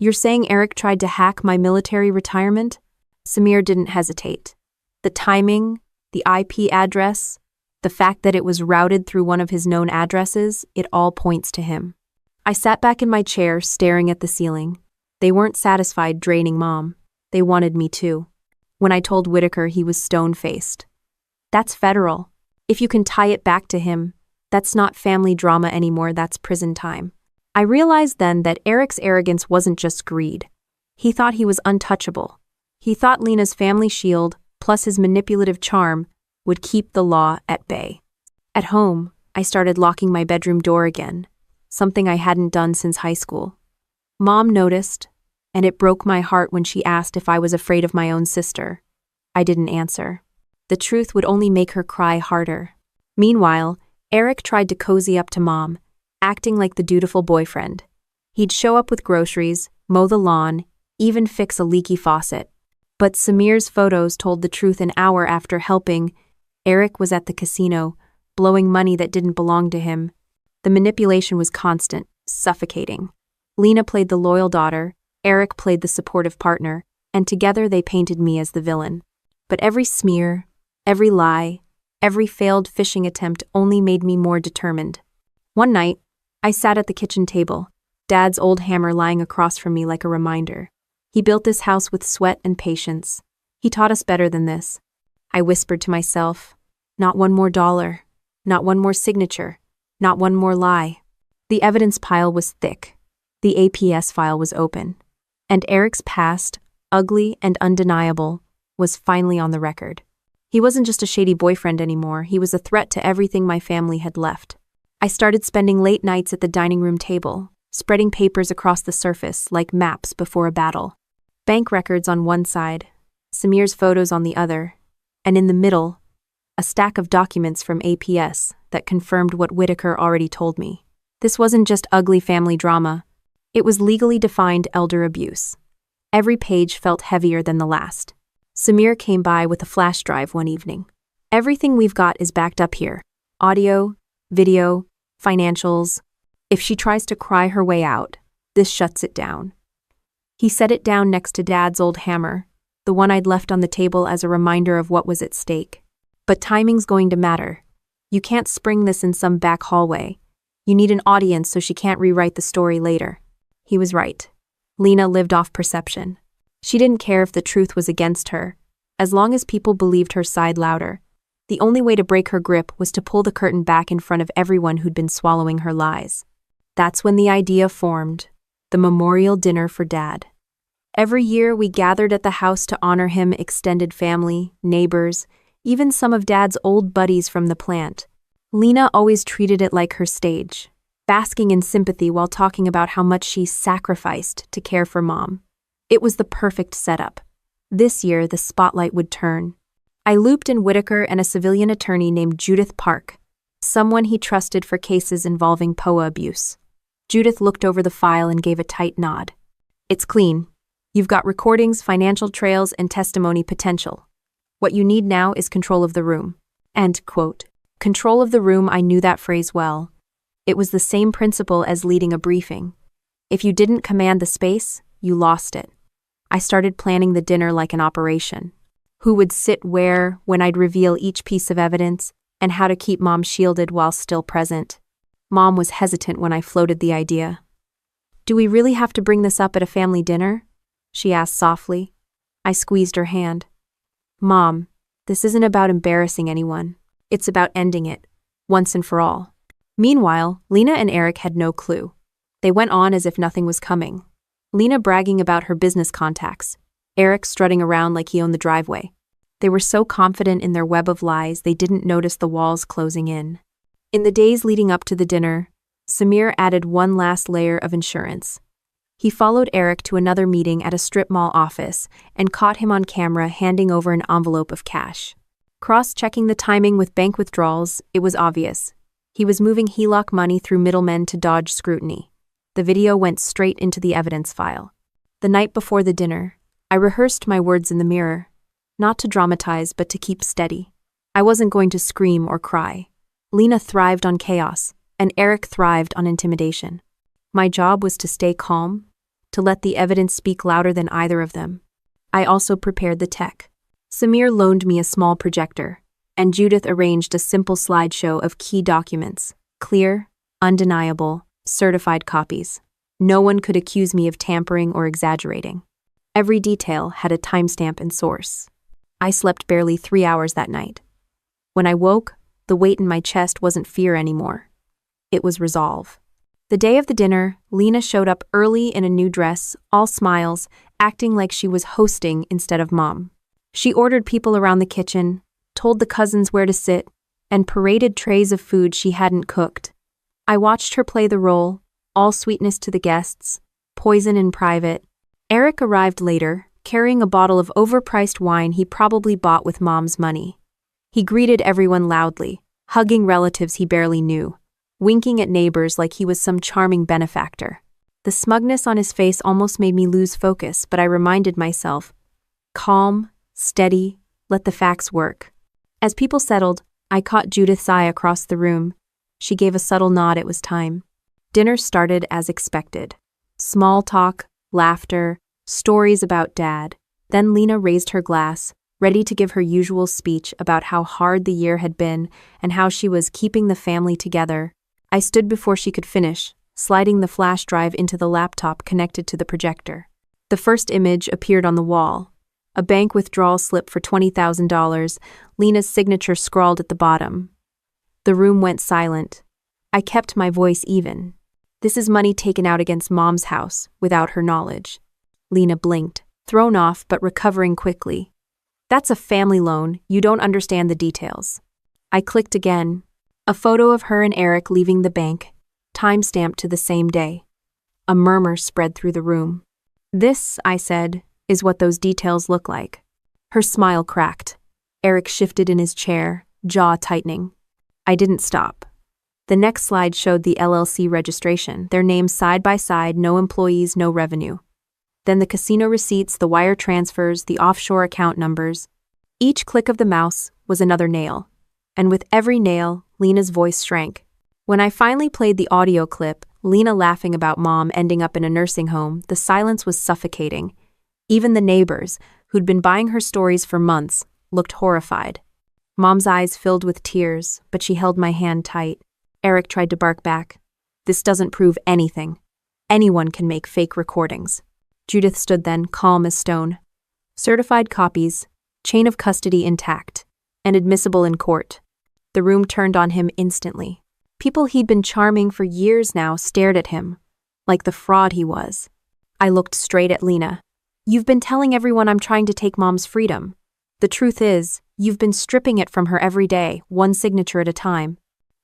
You're saying Eric tried to hack my military retirement? Samir didn't hesitate. The timing, the IP address, the fact that it was routed through one of his known addresses, it all points to him. I sat back in my chair, staring at the ceiling. They weren't satisfied draining Mom. They wanted me too. When I told Whitaker, he was stone-faced. That's federal. If you can tie it back to him, that's not family drama anymore, that's prison time. I realized then that Eric's arrogance wasn't just greed. He thought he was untouchable. He thought Lena's family shield, plus his manipulative charm, would keep the law at bay. At home, I started locking my bedroom door again, something I hadn't done since high school. Mom noticed, and it broke my heart when she asked if I was afraid of my own sister. I didn't answer. The truth would only make her cry harder. Meanwhile, Eric tried to cozy up to Mom, acting like the dutiful boyfriend. He'd show up with groceries, mow the lawn, even fix a leaky faucet. But Samir's photos told the truth. An hour after helping, Eric was at the casino, blowing money that didn't belong to him. The manipulation was constant, suffocating. Lena played the loyal daughter, Eric played the supportive partner, and together they painted me as the villain. But every smear, every lie, every failed phishing attempt only made me more determined. One night, I sat at the kitchen table, Dad's old hammer lying across from me like a reminder. He built this house with sweat and patience. He taught us better than this. I whispered to myself, not one more dollar, not one more signature, not one more lie. The evidence pile was thick. The APS file was open. And Eric's past, ugly and undeniable, was finally on the record. He wasn't just a shady boyfriend anymore, he was a threat to everything my family had left. I started spending late nights at the dining room table, spreading papers across the surface like maps before a battle. Bank records on one side, Samir's photos on the other, and in the middle, a stack of documents from APS that confirmed what Whitaker already told me. This wasn't just ugly family drama, it was legally defined elder abuse. Every page felt heavier than the last. Samir came by with a flash drive one evening. Everything we've got is backed up here. Audio, video, financials. If she tries to cry her way out, this shuts it down. He set it down next to Dad's old hammer, the one I'd left on the table as a reminder of what was at stake. But timing's going to matter. You can't spring this in some back hallway. You need an audience so she can't rewrite the story later. He was right. Lena lived off perception. She didn't care if the truth was against her, as long as people believed her side louder. The only way to break her grip was to pull the curtain back in front of everyone who'd been swallowing her lies. That's when the idea formed, the memorial dinner for Dad. Every year we gathered at the house to honor him, extended family, neighbors, even some of Dad's old buddies from the plant. Lena always treated it like her stage, basking in sympathy while talking about how much she sacrificed to care for Mom. It was the perfect setup. This year, the spotlight would turn. I looped in Whitaker and a civilian attorney named Judith Park, someone he trusted for cases involving POA abuse. Judith looked over the file and gave a tight nod. It's clean. You've got recordings, financial trails, and testimony potential. What you need now is control of the room. End quote. Control of the room, I knew that phrase well. It was the same principle as leading a briefing. If you didn't command the space, you lost it. I started planning the dinner like an operation. Who would sit where, when I'd reveal each piece of evidence, and how to keep Mom shielded while still present. Mom was hesitant when I floated the idea. Do we really have to bring this up at a family dinner? She asked softly. I squeezed her hand. Mom, this isn't about embarrassing anyone. It's about ending it, once and for all. Meanwhile, Lena and Eric had no clue. They went on as if nothing was coming. Lena bragging about her business contacts, Eric strutting around like he owned the driveway. They were so confident in their web of lies they didn't notice the walls closing in. In the days leading up to the dinner, Samir added one last layer of insurance. He followed Eric to another meeting at a strip mall office and caught him on camera handing over an envelope of cash. Cross-checking the timing with bank withdrawals, it was obvious. He was moving HELOC money through middlemen to dodge scrutiny. The video went straight into the evidence file. The night before the dinner, I rehearsed my words in the mirror, not to dramatize but to keep steady. I wasn't going to scream or cry. Lena thrived on chaos, and Eric thrived on intimidation. My job was to stay calm, to let the evidence speak louder than either of them. I also prepared the tech. Samir loaned me a small projector, and Judith arranged a simple slideshow of key documents, clear, undeniable, certified copies. No one could accuse me of tampering or exaggerating. Every detail had a timestamp and source. I slept barely 3 hours that night. When I woke, the weight in my chest wasn't fear anymore. It was resolve. The day of the dinner, Lena showed up early in a new dress, all smiles, acting like she was hosting instead of mom. She ordered people around the kitchen, told the cousins where to sit, and paraded trays of food she hadn't cooked. I watched her play the role, all sweetness to the guests, poison in private. Eric arrived later, carrying a bottle of overpriced wine he probably bought with mom's money. He greeted everyone loudly, hugging relatives he barely knew, winking at neighbors like he was some charming benefactor. The smugness on his face almost made me lose focus, but I reminded myself, calm, steady, let the facts work. As people settled, I caught Judith's eye across the room. She gave a subtle nod it was time. Dinner started as expected. Small talk, laughter, stories about Dad. Then Lena raised her glass, ready to give her usual speech about how hard the year had been and how she was keeping the family together. I stood before she could finish, sliding the flash drive into the laptop connected to the projector. The first image appeared on the wall. A bank withdrawal slip for $20,000, Lena's signature scrawled at the bottom. The room went silent. I kept my voice even. This is money taken out against Mom's house, without her knowledge. Lena blinked, thrown off but recovering quickly. That's a family loan, you don't understand the details. I clicked again. A photo of her and Eric leaving the bank, time-stamped to the same day. A murmur spread through the room. This, I said, is what those details look like. Her smile cracked. Eric shifted in his chair, jaw tightening. I didn't stop. The next slide showed the LLC registration, their names side by side, no employees, no revenue. Then the casino receipts, the wire transfers, the offshore account numbers. Each click of the mouse was another nail. And with every nail, Lena's voice shrank. When I finally played the audio clip, Lena laughing about Mom ending up in a nursing home, the silence was suffocating. Even the neighbors, who'd been buying her stories for months, looked horrified. Mom's eyes filled with tears, but she held my hand tight. Eric tried to bark back. This doesn't prove anything. Anyone can make fake recordings. Judith stood then, calm as stone. Certified copies, chain of custody intact, and admissible in court. The room turned on him instantly. People he'd been charming for years now stared at him, like the fraud he was. I looked straight at Lena. You've been telling everyone I'm trying to take Mom's freedom. The truth is, you've been stripping it from her every day, one signature at a time.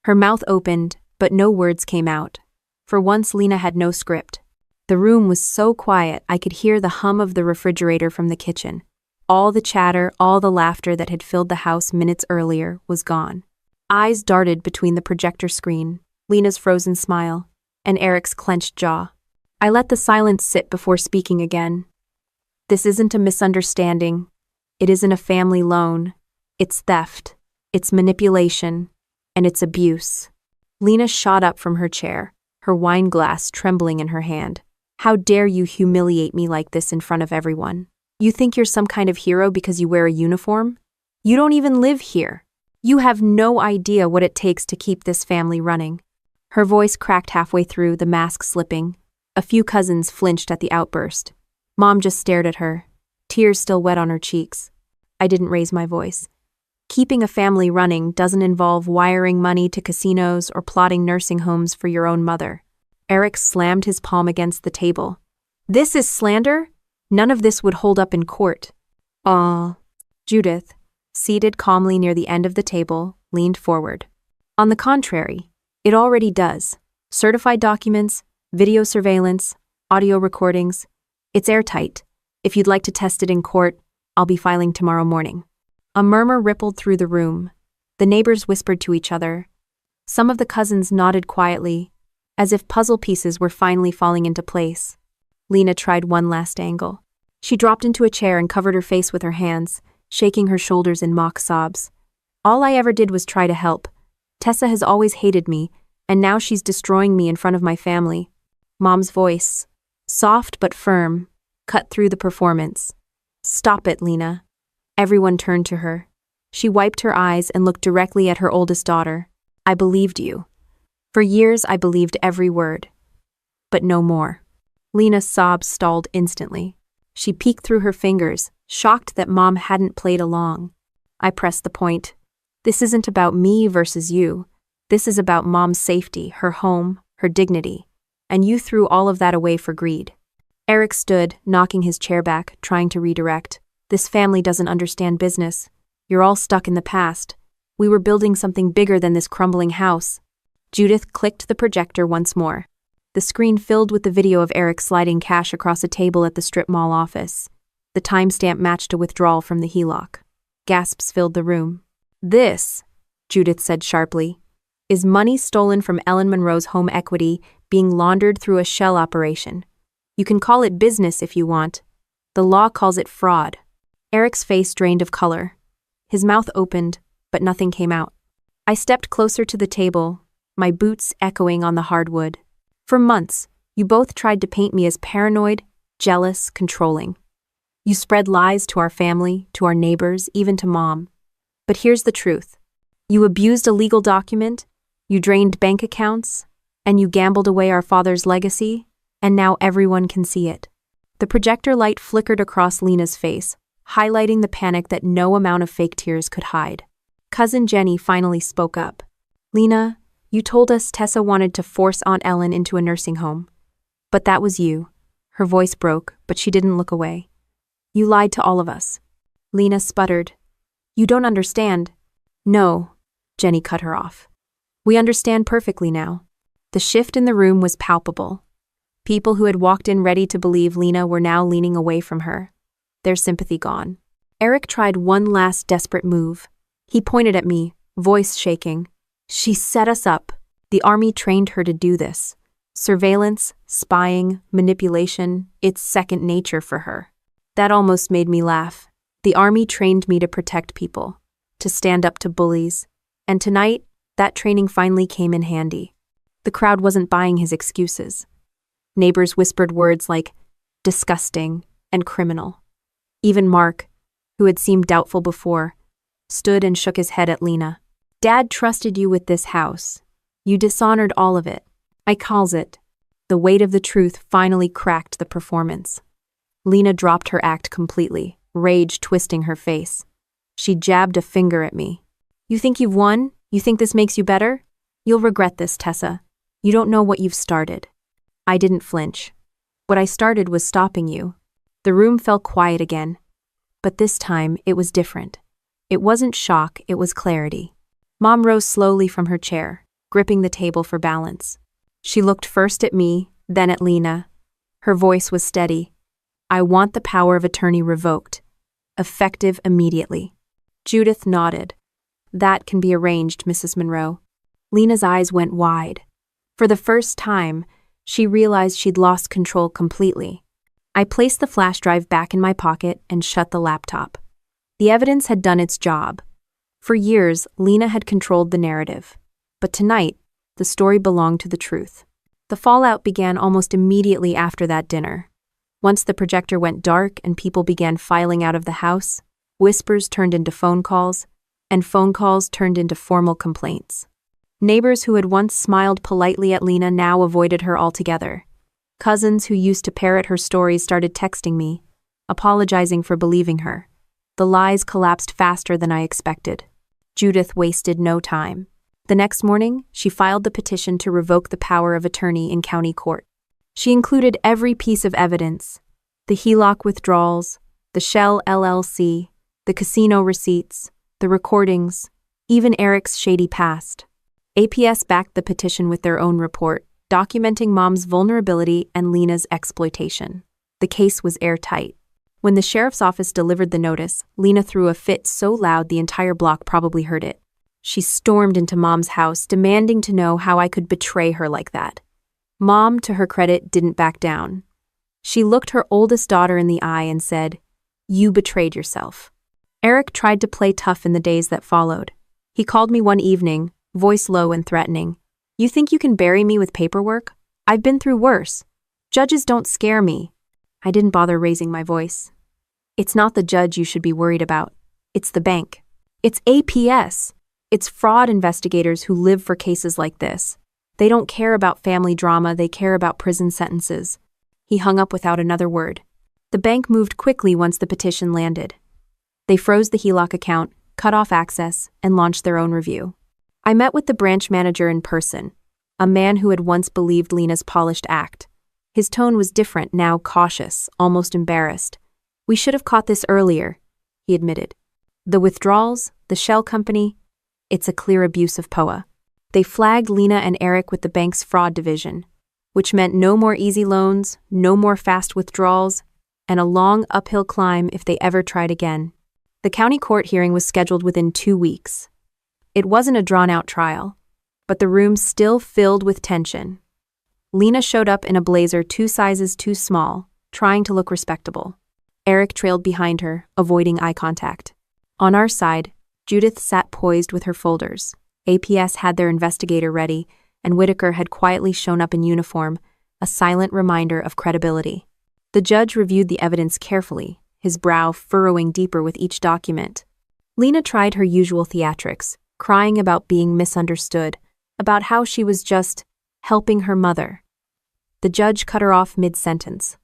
Her mouth opened, but no words came out. For once, Lena had no script. The room was so quiet I could hear the hum of the refrigerator from the kitchen. All the chatter, all the laughter that had filled the house minutes earlier was gone. Eyes darted between the projector screen, Lena's frozen smile, and Eric's clenched jaw. I let the silence sit before speaking again. This isn't a misunderstanding. It isn't a family loan. It's theft. It's manipulation. And it's abuse. Lena shot up from her chair, her wine glass trembling in her hand. How dare you humiliate me like this in front of everyone? You think you're some kind of hero because you wear a uniform? You don't even live here. You have no idea what it takes to keep this family running. Her voice cracked halfway through, the mask slipping. A few cousins flinched at the outburst. Mom just stared at her, tears still wet on her cheeks. I didn't raise my voice. Keeping a family running doesn't involve wiring money to casinos or plotting nursing homes for your own mother. Eric slammed his palm against the table. This is slander? None of this would hold up in court. Judith, seated calmly near the end of the table, leaned forward. On the contrary, it already does. Certified documents, video surveillance, audio recordings. It's airtight. If you'd like to test it in court, I'll be filing tomorrow morning." A murmur rippled through the room. The neighbors whispered to each other. Some of the cousins nodded quietly, as if puzzle pieces were finally falling into place. Lena tried one last angle. She dropped into a chair and covered her face with her hands, shaking her shoulders in mock sobs. "All I ever did was try to help. Tessa has always hated me, and now she's destroying me in front of my family." Mom's voice, soft but firm, cut through the performance. "Stop it, Lena." Everyone turned to her. She wiped her eyes and looked directly at her oldest daughter. "I believed you. For years I believed every word. But no more." Lena's sobs stalled instantly. She peeked through her fingers, shocked that Mom hadn't played along. I pressed the point. "This isn't about me versus you. This is about Mom's safety, her home, her dignity. And you threw all of that away for greed." Eric stood, knocking his chair back, trying to redirect. "This family doesn't understand business. You're all stuck in the past. We were building something bigger than this crumbling house." Judith clicked the projector once more. The screen filled with the video of Eric sliding cash across a table at the strip mall office. The timestamp matched a withdrawal from the HELOC. Gasps filled the room. "This," Judith said sharply, "is money stolen from Ellen Monroe's home equity being laundered through a shell operation. You can call it business if you want. The law calls it fraud." Eric's face drained of color. His mouth opened, but nothing came out. I stepped closer to the table, my boots echoing on the hardwood. "For months, you both tried to paint me as paranoid, jealous, controlling. You spread lies to our family, to our neighbors, even to Mom. But here's the truth. You abused a legal document, you drained bank accounts, and you gambled away our father's legacy, and now everyone can see it." The projector light flickered across Lena's face, highlighting the panic that no amount of fake tears could hide. Cousin Jenny finally spoke up. "Lena, you told us Tessa wanted to force Aunt Ellen into a nursing home. But that was you." Her voice broke, but she didn't look away. "You lied to all of us." Lena sputtered. "You don't understand." "No," Jenny cut her off. "We understand perfectly now." The shift in the room was palpable. People who had walked in ready to believe Lena were now leaning away from her, their sympathy gone. Eric tried one last desperate move. He pointed at me, voice shaking. "She set us up. The army trained her to do this. Surveillance, spying, manipulation, it's second nature for her." That almost made me laugh. The army trained me to protect people, to stand up to bullies, and tonight, that training finally came in handy. The crowd wasn't buying his excuses. Neighbors whispered words like disgusting and criminal. Even Mark, who had seemed doubtful before, stood and shook his head at Lena. "Dad trusted you with this house. You dishonored all of it. I calls it." The weight of the truth finally cracked the performance. Lena dropped her act completely, rage twisting her face. She jabbed a finger at me. "You think you've won? You think this makes you better? You'll regret this, Tessa. You don't know what you've started." I didn't flinch. "What I started was stopping you." The room fell quiet again. But this time, it was different. It wasn't shock, it was clarity. Mom rose slowly from her chair, gripping the table for balance. She looked first at me, then at Lena. Her voice was steady. "I want the power of attorney revoked. Effective immediately." Judith nodded. "That can be arranged, Mrs. Monroe." Lena's eyes went wide. For the first time, she realized she'd lost control completely. I placed the flash drive back in my pocket and shut the laptop. The evidence had done its job. For years, Lena had controlled the narrative. But tonight, the story belonged to the truth. The fallout began almost immediately after that dinner. Once the projector went dark and people began filing out of the house, whispers turned into phone calls, and phone calls turned into formal complaints. Neighbors who had once smiled politely at Lena now avoided her altogether. Cousins who used to parrot her stories started texting me, apologizing for believing her. The lies collapsed faster than I expected. Judith wasted no time. The next morning, she filed the petition to revoke the power of attorney in county court. She included every piece of evidence: the HELOC withdrawals, the Shell LLC, the casino receipts, the recordings, even Eric's shady past. APS backed the petition with their own report, documenting Mom's vulnerability and Lena's exploitation. The case was airtight. When the sheriff's office delivered the notice, Lena threw a fit so loud the entire block probably heard it. She stormed into Mom's house, demanding to know how I could betray her like that. Mom, to her credit, didn't back down. She looked her oldest daughter in the eye and said, "You betrayed yourself." Eric tried to play tough in the days that followed. He called me one evening, voice low and threatening. "You think you can bury me with paperwork? I've been through worse. Judges don't scare me." I didn't bother raising my voice. "It's not the judge you should be worried about. It's the bank. It's APS. It's fraud investigators who live for cases like this. They don't care about family drama, they care about prison sentences." He hung up without another word. The bank moved quickly once the petition landed. They froze the HELOC account, cut off access, and launched their own review. I met with the branch manager in person, a man who had once believed Lena's polished act. His tone was different, now cautious, almost embarrassed. "We should have caught this earlier," he admitted. "The withdrawals, the shell company, it's a clear abuse of POA." They flagged Lena and Eric with the bank's fraud division, which meant no more easy loans, no more fast withdrawals, and a long uphill climb if they ever tried again. The county court hearing was scheduled within 2 weeks. It wasn't a drawn-out trial, but the room still filled with tension. Lena showed up in a blazer 2 sizes too small, trying to look respectable. Eric trailed behind her, avoiding eye contact. On our side, Judith sat poised with her folders. APS had their investigator ready, and Whitaker had quietly shown up in uniform, a silent reminder of credibility. The judge reviewed the evidence carefully, his brow furrowing deeper with each document. Lena tried her usual theatrics, crying about being misunderstood, about how she was just helping her mother. The judge cut her off mid-sentence.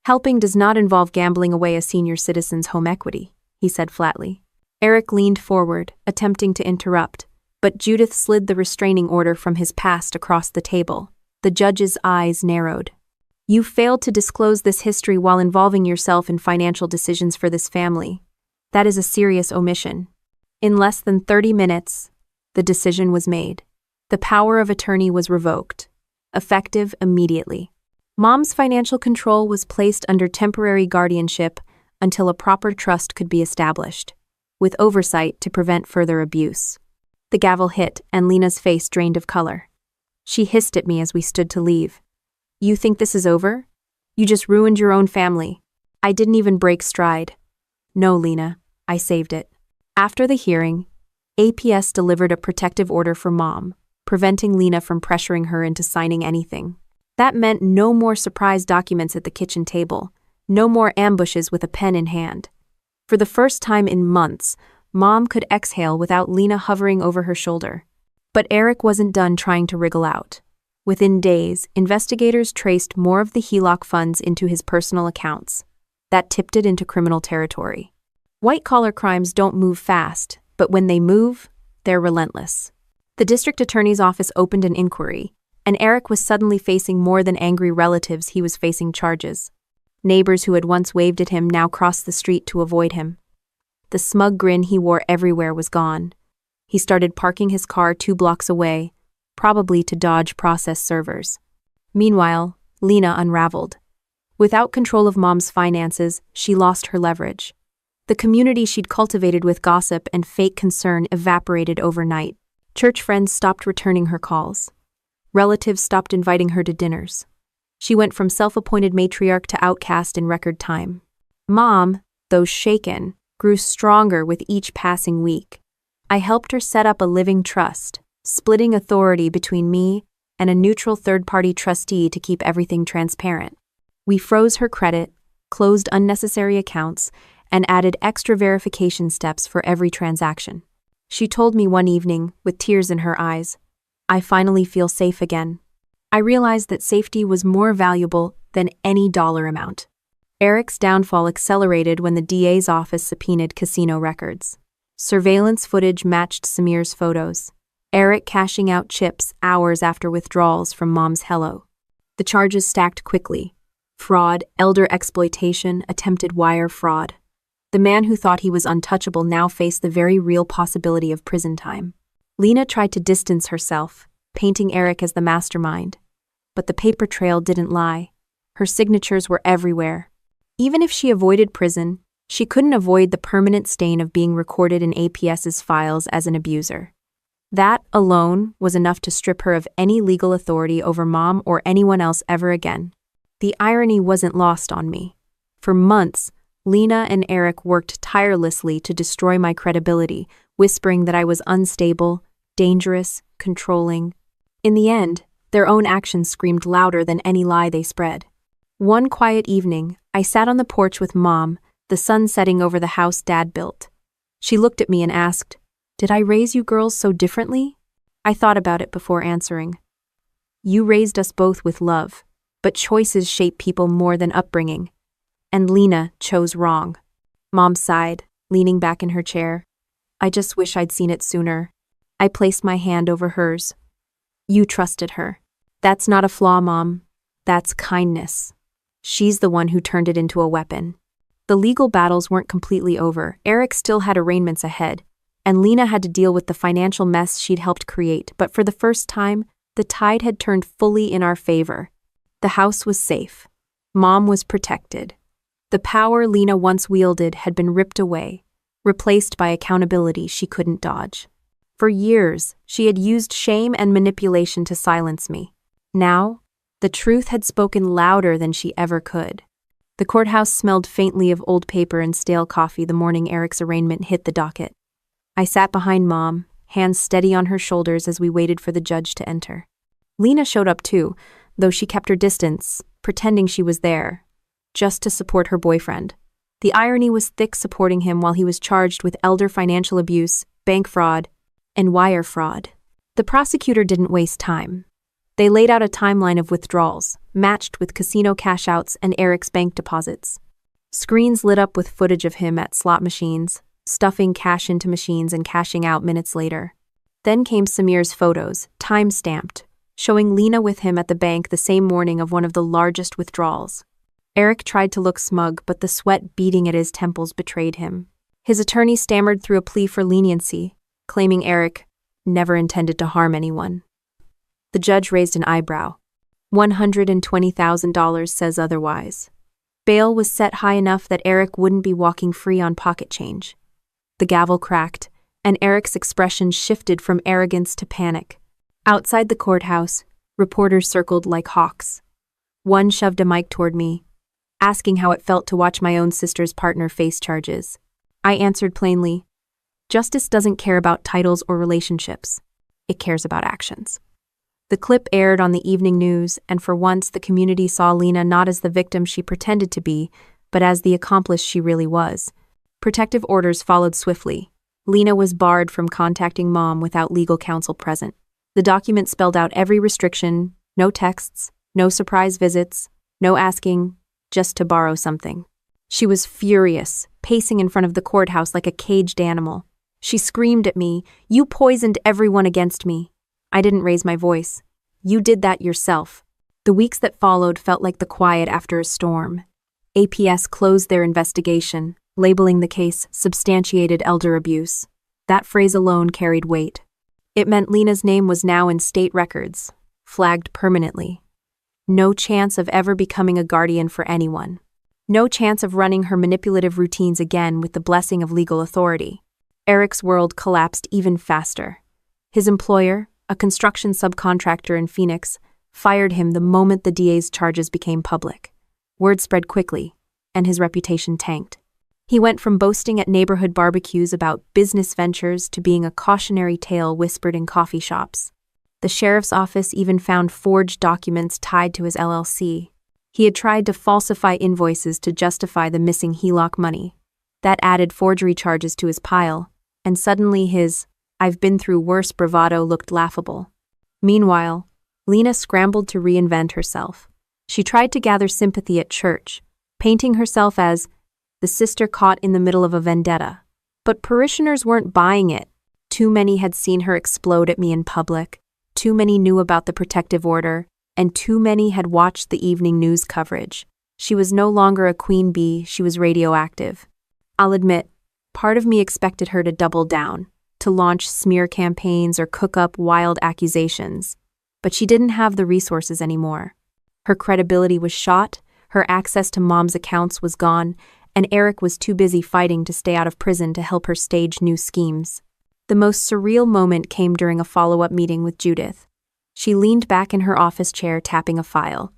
"Helping does not involve gambling away a senior citizen's home equity," he said flatly. Eric leaned forward, attempting to interrupt, but Judith slid the restraining order from his past across the table. The judge's eyes narrowed. "You failed to disclose this history while involving yourself in financial decisions for this family. That is a serious omission." In less than 30 minutes, the decision was made. The power of attorney was revoked, effective immediately. Mom's financial control was placed under temporary guardianship until a proper trust could be established, with oversight to prevent further abuse. The gavel hit, and Lena's face drained of color. She hissed at me as we stood to leave. "You think this is over? You just ruined your own family." I didn't even break stride. "No, Lena, I saved it." After the hearing, APS delivered a protective order for Mom, preventing Lena from pressuring her into signing anything. That meant no more surprise documents at the kitchen table, no more ambushes with a pen in hand. For the first time in months, Mom could exhale without Lena hovering over her shoulder. But Eric wasn't done trying to wriggle out. Within days, investigators traced more of the HELOC funds into his personal accounts. That tipped it into criminal territory. White-collar crimes don't move fast, but when they move, they're relentless. The district attorney's office opened an inquiry, and Eric was suddenly facing more than angry relatives, he was facing charges. Neighbors who had once waved at him now crossed the street to avoid him. The smug grin he wore everywhere was gone. He started parking his car 2 blocks away, probably to dodge process servers. Meanwhile, Lena unraveled. Without control of Mom's finances, she lost her leverage. The community she'd cultivated with gossip and fake concern evaporated overnight. Church friends stopped returning her calls. Relatives stopped inviting her to dinners. She went from self-appointed matriarch to outcast in record time. Mom, though shaken, grew stronger with each passing week. I helped her set up a living trust, splitting authority between me and a neutral third-party trustee to keep everything transparent. We froze her credit, closed unnecessary accounts, and added extra verification steps for every transaction. She told me one evening, with tears in her eyes, "I finally feel safe again." I realized that safety was more valuable than any dollar amount. Eric's downfall accelerated when the DA's office subpoenaed casino records. Surveillance footage matched Samir's photos. Eric cashing out chips hours after withdrawals from Mom's Hello. The charges stacked quickly. Fraud, elder exploitation, attempted wire fraud. The man who thought he was untouchable now faced the very real possibility of prison time. Lena tried to distance herself, painting Eric as the mastermind. But the paper trail didn't lie. Her signatures were everywhere. Even if she avoided prison, she couldn't avoid the permanent stain of being recorded in APS's files as an abuser. That alone was enough to strip her of any legal authority over Mom or anyone else ever again. The irony wasn't lost on me. For months, Lena and Eric worked tirelessly to destroy my credibility, whispering that I was unstable, dangerous, controlling. In the end, their own actions screamed louder than any lie they spread. One quiet evening, I sat on the porch with Mom, the sun setting over the house Dad built. She looked at me and asked, "Did I raise you girls so differently?" I thought about it before answering. "You raised us both with love, but choices shape people more than upbringing. And Lena chose wrong." Mom sighed, leaning back in her chair. "I just wish I'd seen it sooner." I placed my hand over hers. "You trusted her. That's not a flaw, Mom. That's kindness. She's the one who turned it into a weapon." The legal battles weren't completely over. Eric still had arraignments ahead, and Lena had to deal with the financial mess she'd helped create. But for the first time, the tide had turned fully in our favor. The house was safe. Mom was protected. The power Lena once wielded had been ripped away, replaced by accountability she couldn't dodge. For years, she had used shame and manipulation to silence me. Now, the truth had spoken louder than she ever could. The courthouse smelled faintly of old paper and stale coffee the morning Eric's arraignment hit the docket. I sat behind Mom, hands steady on her shoulders as we waited for the judge to enter. Lena showed up too, though she kept her distance, pretending she was there, just to support her boyfriend. The irony was thick, supporting him while he was charged with elder financial abuse, bank fraud, and wire fraud. The prosecutor didn't waste time. They laid out a timeline of withdrawals, matched with casino cash-outs and Eric's bank deposits. Screens lit up with footage of him at slot machines, stuffing cash into machines and cashing out minutes later. Then came Samir's photos, time-stamped, showing Lena with him at the bank the same morning of one of the largest withdrawals. Eric tried to look smug, but the sweat beating at his temples betrayed him. His attorney stammered through a plea for leniency, claiming Eric never intended to harm anyone. The judge raised an eyebrow. $120,000 says otherwise. Bail was set high enough that Eric wouldn't be walking free on pocket change. The gavel cracked, and Eric's expression shifted from arrogance to panic. Outside the courthouse, reporters circled like hawks. One shoved a mic toward me, asking how it felt to watch my own sister's partner face charges. I answered plainly, "Justice doesn't care about titles or relationships. It cares about actions." The clip aired on the evening news, and for once the community saw Lena not as the victim she pretended to be, but as the accomplice she really was. Protective orders followed swiftly. Lena was barred from contacting Mom without legal counsel present. The document spelled out every restriction: no texts, no surprise visits, no asking, just to borrow something. She was furious, pacing in front of the courthouse like a caged animal. She screamed at me, "You poisoned everyone against me." I didn't raise my voice. "You did that yourself." The weeks that followed felt like the quiet after a storm. APS closed their investigation, labeling the case substantiated elder abuse. That phrase alone carried weight. It meant Lena's name was now in state records, flagged permanently. No chance of ever becoming a guardian for anyone. No chance of running her manipulative routines again with the blessing of legal authority. Eric's world collapsed even faster. His employer, a construction subcontractor in Phoenix, fired him the moment the DA's charges became public. Word spread quickly, and his reputation tanked. He went from boasting at neighborhood barbecues about business ventures to being a cautionary tale whispered in coffee shops. The sheriff's office even found forged documents tied to his LLC. He had tried to falsify invoices to justify the missing HELOC money. That added forgery charges to his pile, and suddenly his "I've been through worse" bravado looked laughable. Meanwhile, Lena scrambled to reinvent herself. She tried to gather sympathy at church, painting herself as the sister caught in the middle of a vendetta. But parishioners weren't buying it. Too many had seen her explode at me in public, too many knew about the protective order, and too many had watched the evening news coverage. She was no longer a queen bee, she was radioactive. I'll admit, part of me expected her to double down, to launch smear campaigns or cook up wild accusations. but she didn't have the resources anymore. Her credibility was shot, her access to Mom's accounts was gone, and Eric was too busy fighting to stay out of prison to help her stage new schemes. The most surreal moment came during a follow-up meeting with Judith. She leaned back in her office chair, tapping a file.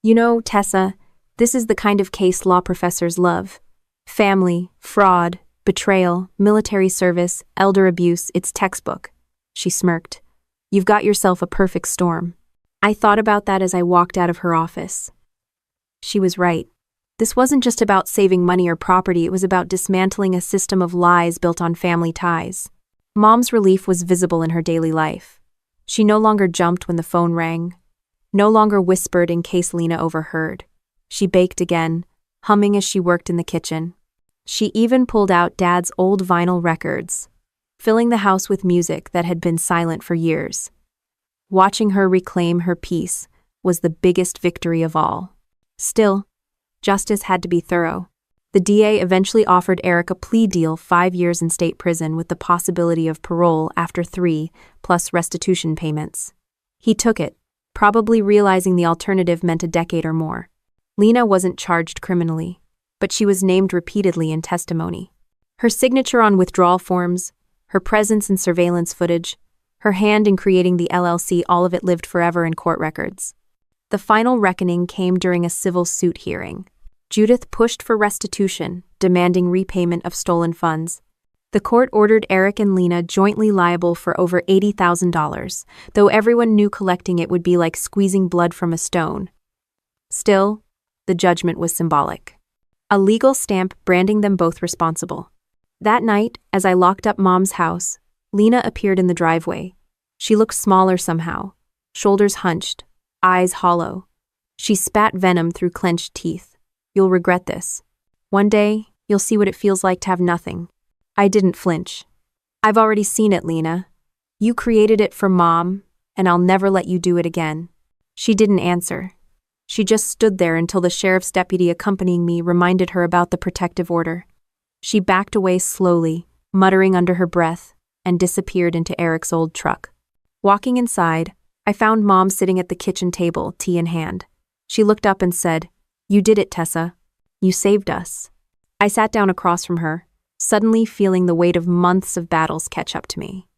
"You know, Tessa, this is the kind of case law professors love. Family, fraud, betrayal, military service, elder abuse, it's textbook." She smirked. "You've got yourself a perfect storm." I thought about that as I walked out of her office. She was right. This wasn't just about saving money or property, it was about dismantling a system of lies built on family ties. Mom's relief was visible in her daily life. She no longer jumped when the phone rang, no longer whispered in case Lena overheard. She baked again, humming as she worked in the kitchen. She even pulled out Dad's old vinyl records, filling the house with music that had been silent for years. Watching her reclaim her peace was the biggest victory of all. Still, justice had to be thorough. The DA eventually offered Eric a plea deal, 5 years in state prison with the possibility of parole after 3, plus restitution payments. He took it, probably realizing the alternative meant a decade or more. Lena wasn't charged criminally, but she was named repeatedly in testimony. Her signature on withdrawal forms, her presence in surveillance footage, her hand in creating the LLC, all of it lived forever in court records. The final reckoning came during a civil suit hearing. Judith pushed for restitution, demanding repayment of stolen funds. The court ordered Eric and Lena jointly liable for over $80,000, though everyone knew collecting it would be like squeezing blood from a stone. Still, the judgment was symbolic. A legal stamp branding them both responsible. That night, as I locked up Mom's house, Lena appeared in the driveway. She looked smaller somehow, shoulders hunched, eyes hollow. She spat venom through clenched teeth. "You'll regret this. One day, you'll see what it feels like to have nothing." I didn't flinch. "I've already seen it, Lena. You created it for Mom, and I'll never let you do it again." She didn't answer. She just stood there until the sheriff's deputy accompanying me reminded her about the protective order. She backed away slowly, muttering under her breath, and disappeared into Eric's old truck. Walking inside, I found Mom sitting at the kitchen table, tea in hand. She looked up and said, "You did it, Tessa. You saved us." I sat down across from her, suddenly feeling the weight of months of battles catch up to me.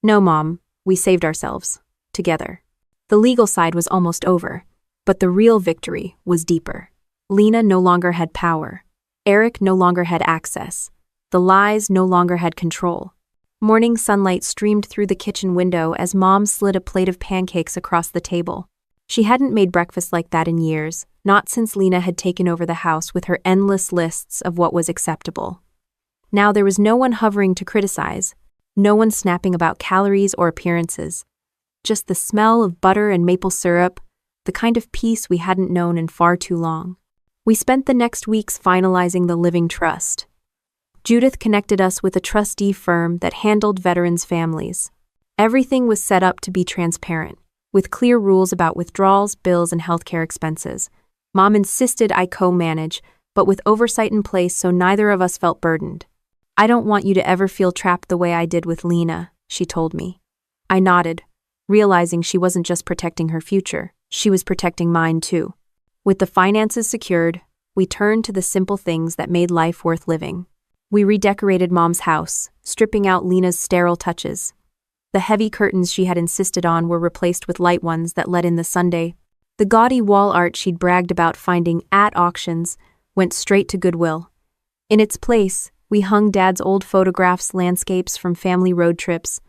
"No, Mom, we saved ourselves. Together." The legal side was almost over, but the real victory was deeper. Lena no longer had power. Eric no longer had access. The lies no longer had control. Morning sunlight streamed through the kitchen window as Mom slid a plate of pancakes across the table. She hadn't made breakfast like that in years, not since Lena had taken over the house with her endless lists of what was acceptable. Now there was no one hovering to criticize, no one snapping about calories or appearances. Just the smell of butter and maple syrup, the kind of peace we hadn't known in far too long. We spent the next weeks finalizing the living trust. Judith connected us with a trustee firm that handled veterans' families. Everything was set up to be transparent, with clear rules about withdrawals, bills, and healthcare expenses. Mom insisted I co-manage, but with oversight in place so neither of us felt burdened. "I don't want you to ever feel trapped the way I did with Lena," she told me. I nodded, realizing she wasn't just protecting her future, she was protecting mine too. With the finances secured, we turned to the simple things that made life worth living. We redecorated Mom's house, stripping out Lena's sterile touches. The heavy curtains she had insisted on were replaced with light ones that let in the Sunday. The gaudy wall art she'd bragged about finding at auctions went straight to Goodwill. In its place, we hung Dad's old photographs, landscapes from family road trips,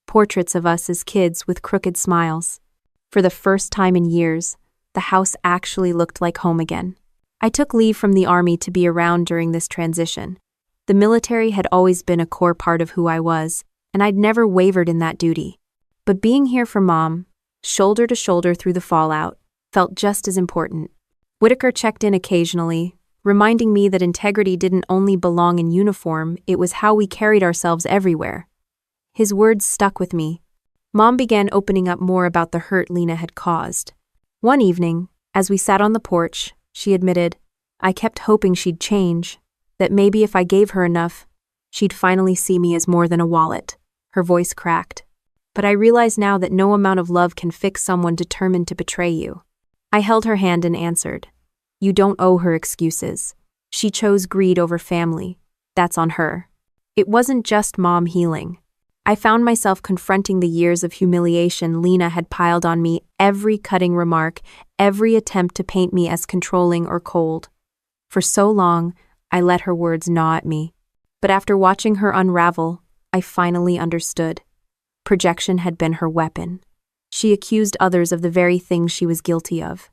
portraits of us as kids with crooked smiles. For the first time in years, the house actually looked like home again. I took leave from the Army to be around during this transition. The military had always been a core part of who I was, and I'd never wavered in that duty. But being here for Mom, shoulder to shoulder through the fallout, felt just as important. Whitaker checked in occasionally, reminding me that integrity didn't only belong in uniform, it was how we carried ourselves everywhere. His words stuck with me. Mom began opening up more about the hurt Lena had caused. One evening, as we sat on the porch, she admitted, "I kept hoping she'd change, that maybe if I gave her enough, she'd finally see me as more than a wallet." Her voice cracked. But I realize now that no amount of love can fix someone determined to betray you. I held her hand and answered, "You don't owe her excuses. She chose greed over family. That's on her." It wasn't just mom healing. I found myself confronting the years of humiliation Lena had piled on me, every cutting remark, every attempt to paint me as controlling or cold. For so long, I let her words gnaw at me. But after watching her unravel, I finally understood. Projection had been her weapon. She accused others of the very things she was guilty of.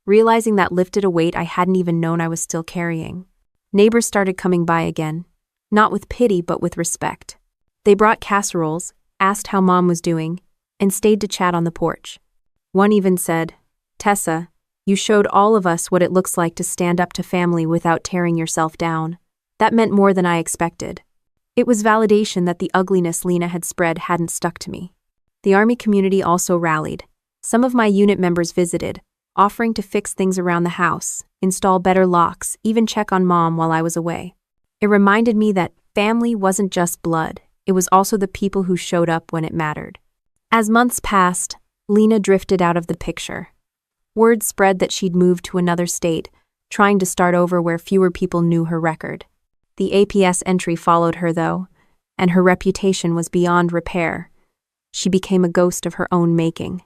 Realizing that lifted a weight I hadn't even known I was still carrying. Neighbors started coming by again, not with pity but with respect. They brought casseroles, asked how mom was doing, and stayed to chat on the porch. One even said, "Tessa, you showed all of us what it looks like to stand up to family without tearing yourself down." That meant more than I expected. It was validation that the ugliness Lena had spread hadn't stuck to me. The Army community also rallied. Some of my unit members visited, offering to fix things around the house, install better locks, even check on mom while I was away. It reminded me that family wasn't just blood, it was also the people who showed up when it mattered. As months passed, Lena drifted out of the picture. Word spread that she'd moved to another state, trying to start over where fewer people knew her record. The APS entry followed her, though, and her reputation was beyond repair. She became a ghost of her own making.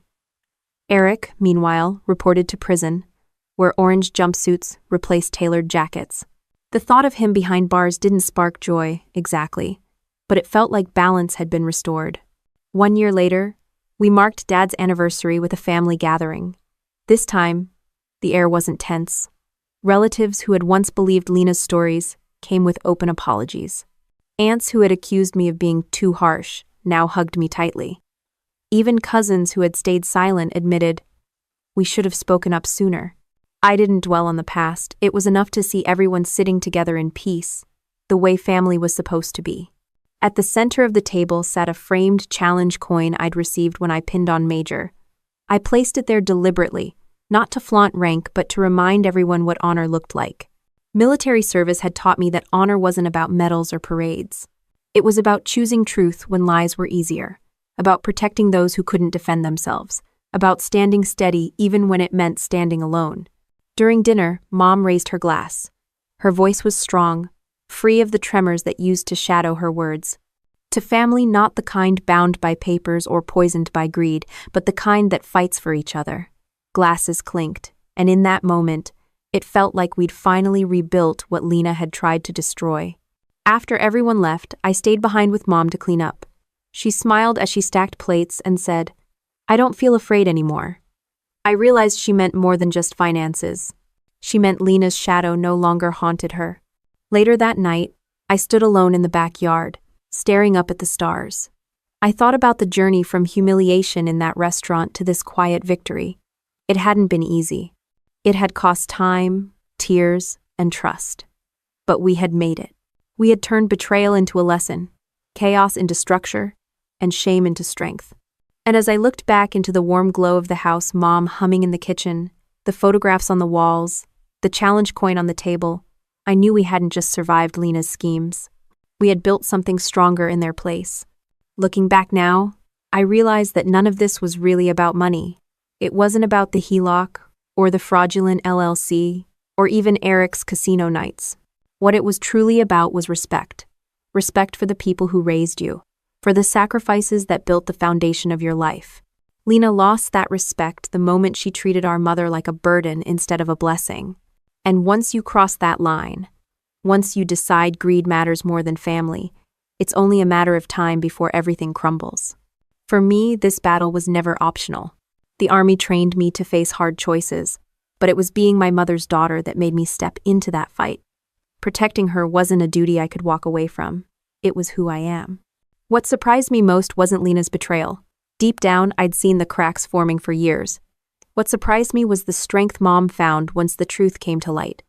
Eric, meanwhile, reported to prison, where orange jumpsuits replaced tailored jackets. The thought of him behind bars didn't spark joy, exactly, but it felt like balance had been restored. 1 year later, we marked Dad's anniversary with a family gathering. This time, the air wasn't tense. Relatives who had once believed Lena's stories came with open apologies. Aunts who had accused me of being too harsh now hugged me tightly. Even cousins who had stayed silent admitted, "We should have spoken up sooner." I didn't dwell on the past. It was enough to see everyone sitting together in peace, the way family was supposed to be. At the center of the table sat a framed challenge coin I'd received when I pinned on Major. I placed it there deliberately, not to flaunt rank but to remind everyone what honor looked like. Military service had taught me that honor wasn't about medals or parades. It was about choosing truth when lies were easier, about protecting those who couldn't defend themselves, about standing steady even when it meant standing alone. During dinner, Mom raised her glass. Her voice was strong, free of the tremors that used to shadow her words. To family not the kind bound by papers or poisoned by greed, but the kind that fights for each other. Glasses clinked, and in that moment, it felt like we'd finally rebuilt what Lena had tried to destroy. After everyone left, I stayed behind with Mom to clean up. She smiled as she stacked plates and said, "I don't feel afraid anymore." I realized she meant more than just finances. She meant Lena's shadow no longer haunted her. Later that night, I stood alone in the backyard, staring up at the stars. I thought about the journey from humiliation in that restaurant to this quiet victory. It hadn't been easy. It had cost time, tears, and trust. But we had made it. We had turned betrayal into a lesson, chaos into structure, and shame into strength. And as I looked back into the warm glow of the house, Mom humming in the kitchen, the photographs on the walls, the challenge coin on the table, I knew we hadn't just survived Lena's schemes. We had built something stronger in their place. Looking back now, I realized that none of this was really about money. It wasn't about the HELOC, or the fraudulent LLC, or even Eric's casino nights. What it was truly about was respect. Respect for the people who raised you, for the sacrifices that built the foundation of your life. Lena lost that respect the moment she treated our mother like a burden instead of a blessing. And once you cross that line, once you decide greed matters more than family, it's only a matter of time before everything crumbles. For me, this battle was never optional. The Army trained me to face hard choices, but it was being my mother's daughter that made me step into that fight. Protecting her wasn't a duty I could walk away from. It was who I am. What surprised me most wasn't Lena's betrayal. Deep down, I'd seen the cracks forming for years. What surprised me was the strength Mom found once the truth came to light.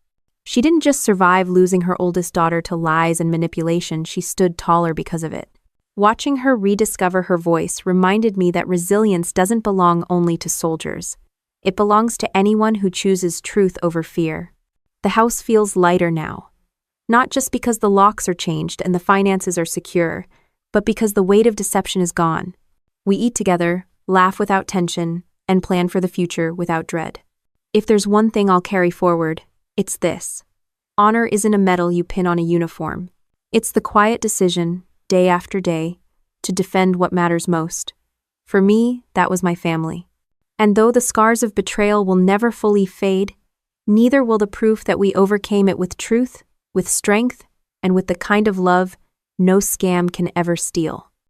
She didn't just survive losing her oldest daughter to lies and manipulation, she stood taller because of it. Watching her rediscover her voice reminded me that resilience doesn't belong only to soldiers. It belongs to anyone who chooses truth over fear. The house feels lighter now. Not just because the locks are changed and the finances are secure, but because the weight of deception is gone. We eat together, laugh without tension, and plan for the future without dread. If there's one thing I'll carry forward, it's this. Honor isn't a medal you pin on a uniform. It's the quiet decision, day after day, to defend what matters most. For me, that was my family. And though the scars of betrayal will never fully fade, neither will the proof that we overcame it with truth, with strength, and with the kind of love no scam can ever steal.